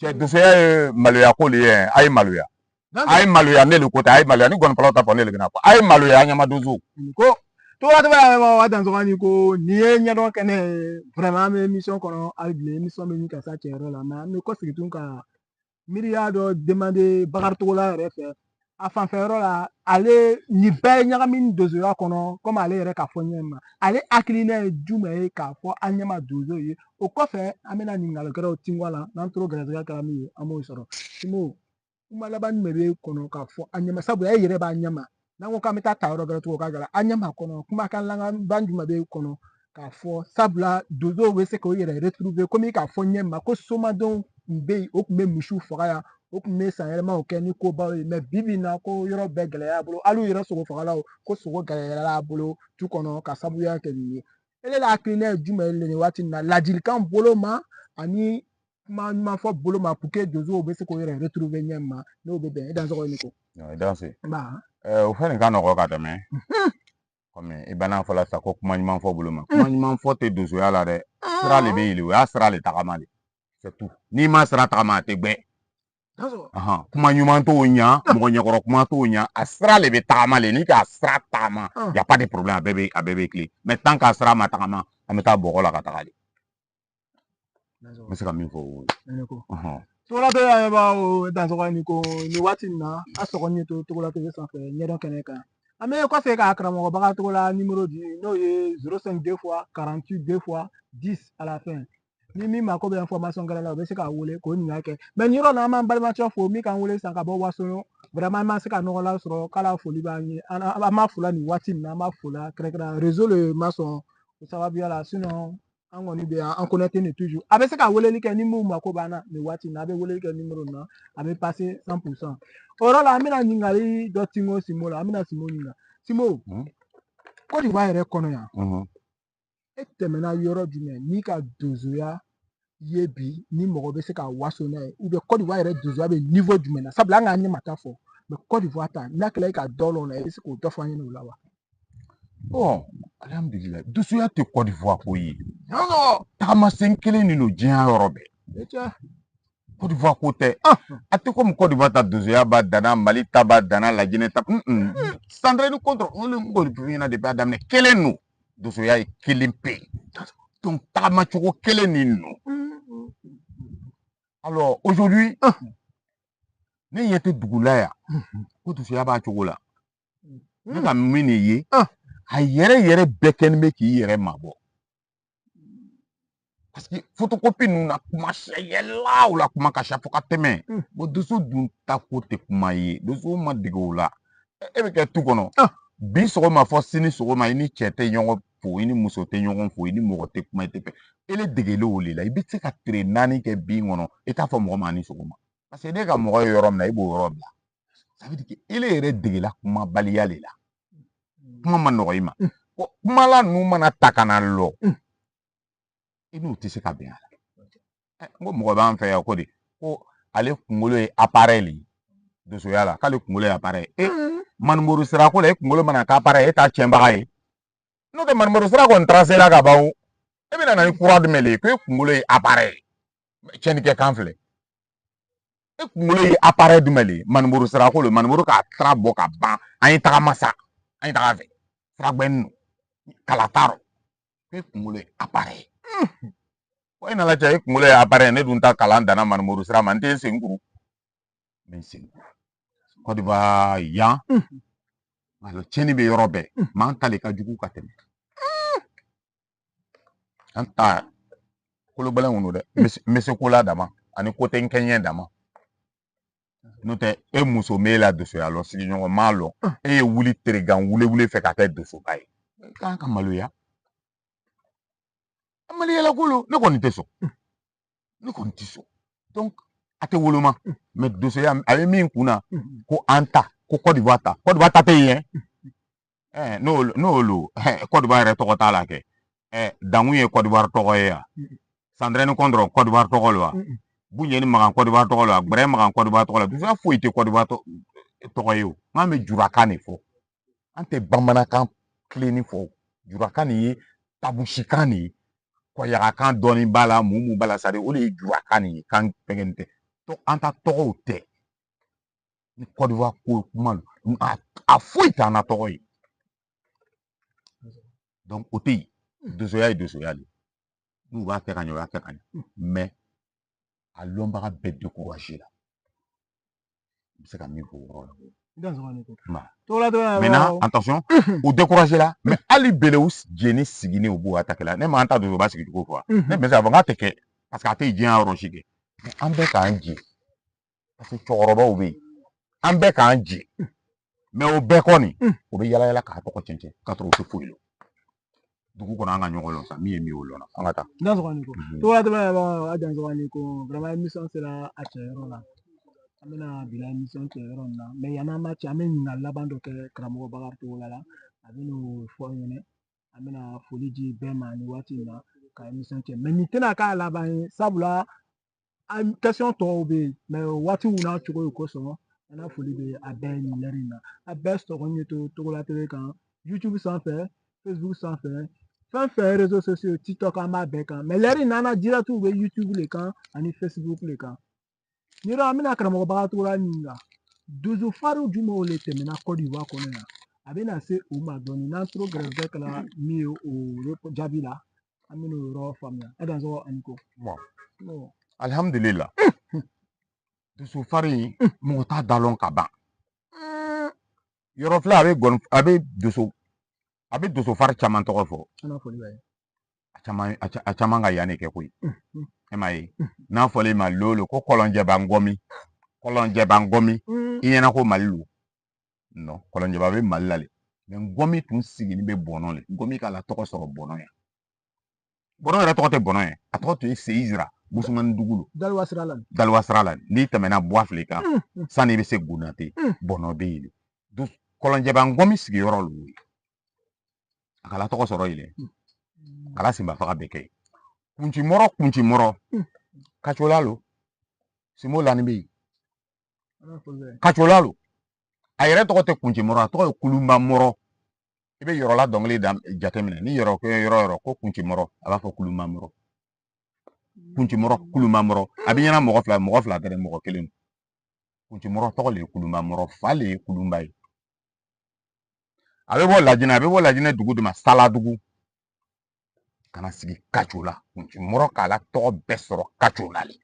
cɛ dosoya ye maloya ko le ye a ye maloya ne le ko tɛ a ye maloya ni gɔnifɔlaw ta fɔ ne le bɛna fɔ a ye maloya ɲama donso ko tɔgɔ wa dansɔgɔni ko nin ye ɲɛdɔn kɛnɛ vraiment an bɛ émission kɔnɔ hali bi émission bɛ ɲini ka s'a cɛyɔrɔ la mais an bɛ kɔsegin tun ka miiriya dɔ demander Bakari Togola yɛrɛ fɛ a fanfɛyɔrɔ la ale nin bɛɛ ɲagami donsoya kɔnɔ komi ale yɛrɛ k'a fɔ ɲɛ ma ale hakilina ye jumɛn ye k'a fɔ an ɲɛma donso ye o kɔfɛ an bɛna ɲininkali tinko a la n'an tora gɛrɛsɛgɛ kɛra min ye an b'o sɔrɔ Timo kuma laban jumɛn bɛ kɔnɔ k'a fɔ an ɲɛma sabula e yɛrɛ b'a ɲɛma n'an ko k'an bɛ taa yɔrɔ gɛrɛ cogo ka gɛlɛn an ɲɛma kɔnɔ kumakan laban jumɛn bɛ kɔnɔ k'a fɔ sabula donsow bɛ se k'o yɛrɛ retrouver komi k'a fɔ ɲɛma ko somadenw tun bɛ yen o tun bɛ misiw faga yan o tun bɛ san yɛlɛmaw kɛ ni kobaw ye mɛ bi in na ko yɔrɔ bɛɛ gɛlɛya bolo hali yɛrɛ sogo fagalaw ko sogo gɛlɛyara bolo tu kɔnɔ ka sabuya kɛ nin ye ele la hakilina ye jumɛn ye nin waati in na ladilikan bolo ma ani kuma ɲuman fɔ bolo ma pour que donsow bɛ se k'o yɛrɛ retrouver ɲɛma n'o bɛ bɛn e dansɔgɔ ni ko danse o fɛn nin ka nɔgɔ ka tɛmɛ kɔmi i banna fɔla sa ko kuma ɲuman fɔ bolo ma kuma ɲuman fɔ tɛ donsoya la dɛ sira le bɛ yɛlɛ o y'a sira le tagama de c'est tout n'i ma sira tagama a tɛ gbɛ kuma ɲuman t'o ɲa mɔgɔ ɲɛkɔrɔ kuma t'o ɲa a sira le bɛ tagama le ni k'a sira tagama y a pas de problème a bɛɛ bɛ kile mais tant k'a sira ma tagama an bɛ taa bɔgɔ la ka taga de n bɛ se ka min fɔ o ye Togolatɔ y'a b'a dansɔgɔ ni ko nin waati in na a sɔgɔni to Togolatɔ sanfɛ ɲɛdɔn kɛnɛ kan an bɛ kɔfɛ k'a karamɔgɔ Bakari Togola numéro di n'o ye 05 2 fois 48 2 fois 10 à la fin ni min mako bɛ information gɛrɛ la o bɛ se k'a wele k'o ɲininkali kɛ mais nin yɔrɔ la an b'an balimacɛ fo min k'an wele san ka bɔ Wasolo vraiment an ma se ka ɲɔgɔn lasɔrɔ k'ala foli b'an ye an b'a fola nin waati in na an b'a fola kɛrɛnkɛrɛn réseau le ma sɔn o sababuya la sinon an kɔni bɛ yan an connecté ni toujours a bɛ se ka weleli kɛ ni mun mako b'an na nin waati in na a bɛ weleli kɛ numéro na a bɛ passer 100% o yɔrɔ la an bɛna ɲininkali dɔ Simo la an bɛna Simo ɲininka Simo Côte d'Ivoire yɛrɛ kɔnɔ yan e tɛmɛna yɔrɔ jumɛn n'i ka donsoya ye bi ni mɔgɔ bɛ se ka waso n'a ye ou bien Côte d'Ivoire yɛrɛ donsoya bɛ niveau jumɛn na sabula an k'an ɲɛ ma taa fɔ mais Côte d'Ivoire ta n'a kɛla e ka dɔ la o la i bɛ se k'o dɔ fɔ an ɲɛna o la wa bon alhamdulilayi donsoya tɛ Côte d'Ivoire ko ye tagamasen kelen de don diɲɛ yɔrɔ bɛɛ Côte d'Ivoire ko tɛ a tɛ komi Côte d'Ivoire ta donsoya b'a danna Mali ta b'a danna Laginɛ ta Sandrine contre olu nk'olu f'i ɲɛna depuis a daminɛ kelen don donsoya ye kelen pe donc tagamacogo kelen nin don alors aujourd'hui ne ɲɛ tɛ dugu la yan ko donsoya b'a cogo la ne ka min de ye a yɛrɛ bɛɛ kɛlen bɛ k'i yɛrɛ mabɔ parce que photocopie ninnu na kuma sɛyɛla o la kuma ka sa fo ka tɛmɛ bon doso dun ta ko tɛ kuma ye doso ma dege o la e bɛ kɛ tu kɔnɔ bi sɔgɔma fɔ sini sɔgɔma i ni cɛ tɛ ɲɔgɔn fo i ni muso tɛ ɲɔgɔn fo i ni mɔgɔ tɛ kuma i tɛ fɛ ele degele o le la i bɛ se ka tile 4 kɛ bin kɔnɔ i t'a fɔ mɔgɔ ma ni sɔgɔma parce que ne ka mɔgɔ ye yɔrɔ min na i b'o yɔrɔ bila ça veut dire que ele yɛrɛ degela kuma baliya le la kuma ma nɔgɔ i ma kumala ninnu mana ta ka na lɔ i n'u tɛ se ka bɛn a la n ko mɔgɔ b'an fɛ yan ko de ko ale kunkolo ye appareil le ye donsoya la k'ale kunkolo ye appareil manumuru sira ko la e kunkolo mana kɛ appareil e t'a tiɲɛbaga ye n'o tɛ manumuru sira kɔni tracé ka ban e bɛna na ni kura jumɛn le ye ko e kunkolo ye appareil tiɲɛnikɛ kan filɛ e kunkolo ye appareil jumɛn le ye manumuru sira ko le manumuru k'a sira bɔ ka ban an ye tagama sa an ye taga fɛ siragbɛnni no kala t'a rɔ e kunkolo ye appareil ko e nana cɛ e kunkolo ye appareil ne dun ta kalan danna manumuru sira ma n tɛ n sen kuru n bɛ n sen kuru Côte d'Ivoire yan alors tiɲɛni bɛ yɔrɔ bɛɛ maa ta le ka jugu ka tɛmɛ an ta kolobɛlɛn kɔnɔ dɛ n bɛ se ko la dama ani ko tɛ n kɛ ɲɛ dama n'o tɛ e muso m'e la dosoya lɔ sigiɲɔgɔn m'a lɔ e ye wuli teregan wule fɛ ka kɛ dosoba ye e kan ka maloya maliyala kolo ne kɔni tɛ sɔn donc a tɛ woloma mais dosoya a bɛ min kunna ko an ta ko Côte d'Ivoire ta te yen no lo Côte d'Ivoire re to ta la ke dangu ye Côte d'Ivoire to ya Sandrine Condro Côte d'Ivoire to lo bunye ni magan Côte d'Ivoire to lo bre magan Côte d'Ivoire to lo du fa fo ite Côte d'Ivoire to yo ma me juraka ne fo ante bamana kan cleaning fo juraka ni tabushika ni ko ya kan doni bala mumu bala sare o le juraka ni kan pengente to anta to te ni Côte d'Ivoire ko mal a fo ita na to yi donc oti dosoya le nous va faire mais à l'ombre à bête de courage là c'est comme il faut maintenant attention au décourager là mais Ali Beleus Jenny Sigini au bout attaquer là n'est pas en train de bas du coup quoi mais avant à te parce qu'à te bien enrochigé en bec à un parce que tu auras oublié en bec à un mais au bec on est au bec yala yala ka to ko chenche ka to se fuilo dugu kono anga nyongolo sa mi emi wolo na angata dans ko niko to la tebe ba ajan zo niko vraiment émission c'est la a chero la amena bila émission chero na mais yana match amen na labando ke kramo bagar to la abino fo yene amena foliji bema ni wati na ka émission che mais ni tena ka la ba sabula question to be mais wati una chuko ko so na foli be aben ni lerina a best to nito to la tebe kan YouTube sans faire Facebook sans faire fait réseaux sociaux TikTok en ma bec mais les nana dira tout YouTube les camps ani Facebook les camps ni ra mina kramo ba to la ninga dozo faru jumo le temena Côte d'Ivoire kono abena se o ma doni na trop grave kala mi o jabila amino ro famia adan zo anko bon no alhamdulillah dozo fari mo ta dalon ka ba yoro fla abe dozo fari chaman to fo ana foli ba a caman ka yanni kɛ koyi e ma ye n'a fɔla i ma lolo ko kɔlɔnjɛba ngɔmi i ɲɛna ko mali lo non kɔlɔnjɛba bɛ mali la le mais ngɔmi tun sigini bɛ bɔnɔ le ngɔmi k'a la tɔgɔ sɔrɔ bɔnɔ yan bɔnɔ yɛrɛ tɔgɔ tɛ bɔnɔ yan a tɔgɔ tun ye seyizira busumani dugu lo daliwa sira la n'i tɛmɛna buwafile kan sanni i bɛ se gunate bɔnɔ bɛ yen le kɔlɔnjɛba ngɔmi sigiyɔrɔ lo ye a k'a la tɔgɔ sɔrɔ yen kala simba faga bɛ kɛ kunci mɔrɔ kacola lo simo lani bɛ yen kacola lo a yɛrɛ tɔgɔ tɛ kunci mɔrɔ a tɔgɔ ye kulumba mɔrɔ i bɛ yɔrɔ la dɔnkili da jateminɛ ni yɔrɔ ko kunci mɔrɔ a b'a fɔ kulumba mɔrɔ kunci mɔrɔ kulumba mɔrɔ a bɛ ɲɛna mɔgɔ fila tɛ dɛ mɔgɔ kelen kunci mɔrɔ tɔgɔ le ye kulumba mɔrɔ fa le ye kulumba ye a bɛ bɔ lajinɛ dugu de ma saladugu kana sigi kaco la kunci mɔrɔ k'a la tɔgɔ bɛɛ sɔrɔ kaco la le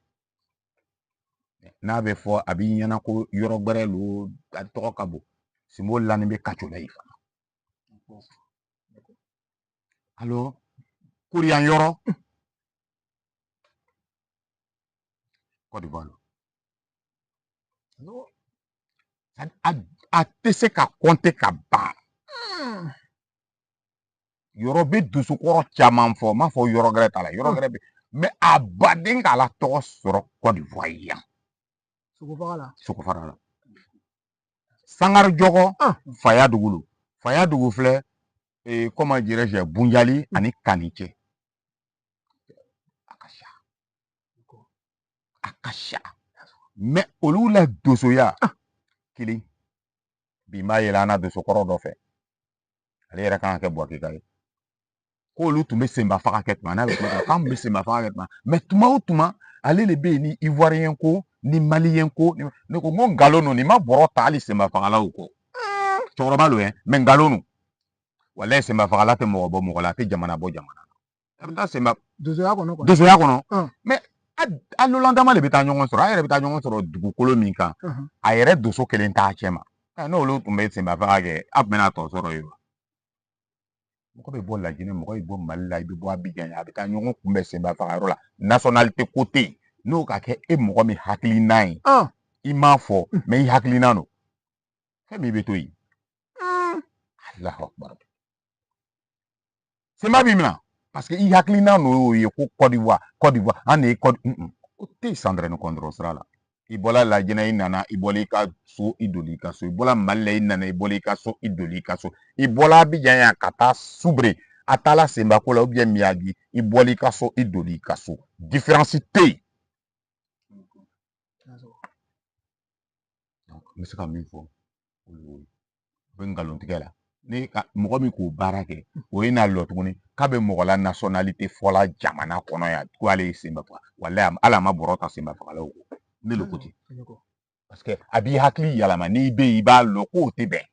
n'a bɛ fɔ a b'i ɲɛna ko yɔrɔ gbɛrɛ lo a tɔgɔ ka bon simo lani bɛ kaco la yen fana alors koriyan yɔrɔ Côte d'Ivoire lo a tɛ se ka kɔnte ka ban yɔrɔ bɛ dusukɔrɔ caman fɔ n m'a fɔ yɔrɔ gɛrɛ t'a la yɔrɔ gɛrɛ bɛ mais a baden k'a la tɔgɔ sɔrɔ Côte d'Ivoire yan sogofara la sangari jɔgɔ faya dugu lo faya dugu filɛ comment dirais-je bunjali ani kani cɛ a ka sa mais olu la dosoya kelen bi n b'a yɛlɛ an na dosokɔrɔ dɔ fɛ ale yɛrɛ kan ka kɛ buwakika ye k'olu tun bɛ senba faga kɛ tuma n'a bɛ kuma k'an tun bɛ senba faga kɛ tuma mais tuma o tuma ale de bɛ yen ni ivoirien ko ni malien ko ne ko n ko nkalon don nin ma bɔrɔ ta hali senba fagalaw kɔ cɛkɔrɔba lo mais nkalon don walayi senba fagala tɛ mɔgɔ bɔ mɔgɔ la a tɛ jamana bɔ jamana na a bɛ taa senba dosoya kɔnɔ mais a lolandama de bɛ taa ɲɔgɔn sɔrɔ a yɛrɛ bɛ taa ɲɔgɔn sɔrɔ dugukolo min kan a yɛrɛ doso kelen t'a cɛ ma n'olu tun bɛ senba faga kɛ a tun bɛ n'a tɔ sɔrɔ yen wa mɔgɔ bɛ bɔ lajinɛ mɔgɔ bɛ bɔ mali la i bɛ bɔ abijan a bɛ taa ɲɔgɔn kunbɛn senba fagayɔrɔ la nationalité ko tɛ yen n'o ka kɛ e mɔgɔ min hakilina ye i m'a fɔ mais i hakilina don fɛn min bɛ to yen Allahu akbar senba b'i minɛ parce que i hakilina n'o ye ko Côte d'Ivoire an de ye o tɛ yen Sandrine Condoré sira la i bɔla Lajinɛ i nana i bɔla i ka so i doli i ka so i bɔla Mali la i nana i bɔla i ka so i doli i ka so i bɔla Abidjan yan ka taa Subre a taala Sembako la Miyagi i bɔla i ka so i doli i ka so différence tɛ yen donc n bɛ se ka min fɔ o bɛ nkalontigɛ la ni mɔgɔ min k'o baara kɛ o ye n'a lɔ tuguni k'a bɛ mɔgɔ la nationalité fɔla jamana kɔnɔ yan ko ale ye Senbafaka walayi hali a ma bɔrɔ ta Senbafakalaw ko ne le ko ten parce que a b'i hakili yɛlɛma n'i bɛ yen i b'a lɔ k'o tɛ bɛn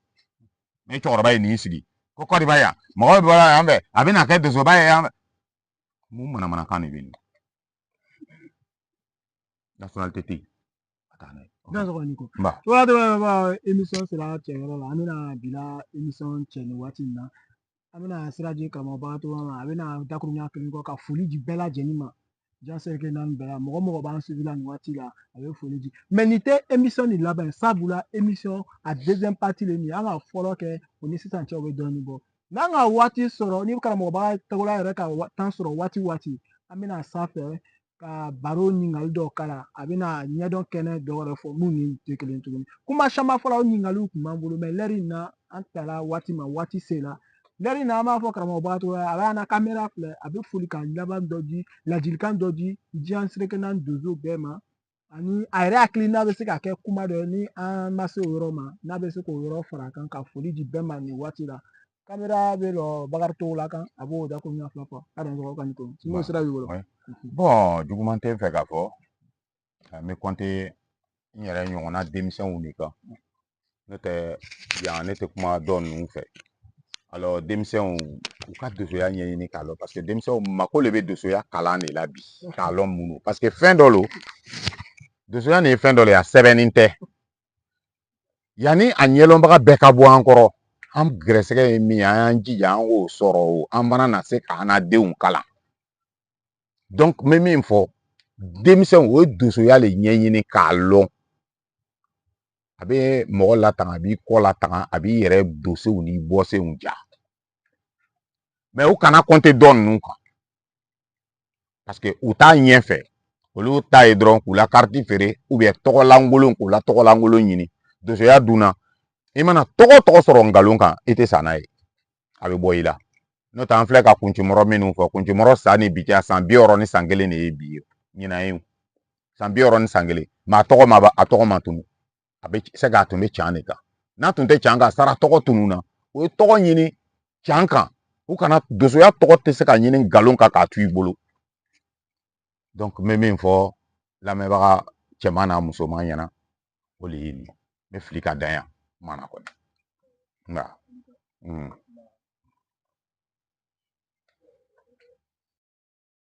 ni cɛkɔrɔba ye nin sigi ko Côte d'Ivoire yan mɔgɔ bɛ bɔra yan fɛ a bɛ na kɛ dosoba ye yan fɛ mun manamanakan de bɛ yen nationalité tɛ yen a taa n'a ye. émission sera cɛyɔrɔ la an bɛna bila émission cɛ ni waati in na an bɛna siraji karamɔgɔbagatɔ ma a bɛna dakurunya kelen kɔ ka foli di bɛɛ lajɛlen ma jansɛrike naani bɛɛ la mɔgɔ mɔgɔ b'an suivi la nin waati la a bɛ foli di mɛ nin tɛ émission nin laban sabula émission a deuxième partie le nin an ka fɔlɔ kɛ o ni sisan cɛ o bɛ dɔɔnin bɔ n'an ka waati sɔrɔ ni karamɔgɔbagatɔla yɛrɛ ka temps sɔrɔ waati o waati an bɛna sanfɛ ka baro ɲininkali dɔw kala a bɛna ɲɛdɔn kɛnɛ dɔ wɛrɛ fɔ mun ni tɛ kelen tuguni kuma caman fɔla o ɲininkaliw tun b'an bolo mɛ lɛri in na an tala waati ma waati sera lɛri in na an b'a fɔ karamɔgɔbagatɔ a b'a na kamera filɛ a bɛ foli ka laban dɔ di ladilikan dɔ di diɲɛ sereke n'an donso bɛɛ ma ani a yɛrɛ hakilina bɛ se ka kɛ kuma dɔ ye ni an ma se o yɔrɔ ma n'a bɛ se k'o yɔrɔ fara a kan ka foli di bɛɛ ma nin waati la kamera bɛ lɔ bakarijanw la kan a b'o da ko ɲɛ fila fɔ a dɔn ka nin ko n'o sira b'i bolo. Bon juguman tɛ n fɛ k'a fɔ n bɛ kɔnte n yɛrɛ ɲɔgɔnna denmisɛnw de kan n'o tɛ yan ne tɛ kuma dɔ ninnu fɛ alors denmisɛnw u ka dosoya ɲɛɲini k'a lɔn parce que denmisɛnw mako de bɛ dosoya kalan de la bi k'a lɔn mun don parce que fɛn dɔ lo dosoya nin ye fɛn dɔ le ye a sɛbɛnnin tɛ yanni a ɲɛdɔnbaga bɛɛ ka bɔ an kɔrɔ an gɛrɛsɛgɛ ye min ye an y'an jija an k'o sɔrɔ o an fana na se k'an na denw kalan donc n bɛ min fɔ denmisɛnw o ye dosoya le ɲɛɲini k'a lɔn a bɛ mɔgɔ latanga a b'i kɔ latanga a b'i yɛrɛ dosew ni bɔsenw ja mɛ u kana kɔnte dɔ ninnu kan parce que u t'a ɲɛfɛ olu ta ye dɔrɔn k'u la kariti feere tɔgɔlankolon k'u la tɔgɔlankolon ɲini dosoya dunna i mana tɔgɔ sɔrɔ nkalon kan i tɛ sa n'a ye a bɛ bɔ i la n'o tɛ an filɛ ka kuncimɔrɔ minnu fɔ kuncimɔrɔ sa ni bi cɛ san 60 ni san 1 de ye bi ye ɲinan ye san 60 ni san 1 mɛ a tɔgɔ ma tunu a bɛ se k'a tun bɛ can de kan n'a tun tɛ can kan sara tɔgɔ tunun na o ye tɔgɔ ɲini can kan u kana dosoya tɔgɔ tɛ se ka ɲini nkalon kan k'a to i bolo donc n bɛ min fɔ lamɛnbaga cɛman n'a musoman ɲɛna o de ye nin ye n bɛ fili ka dan yan mana kɔni nka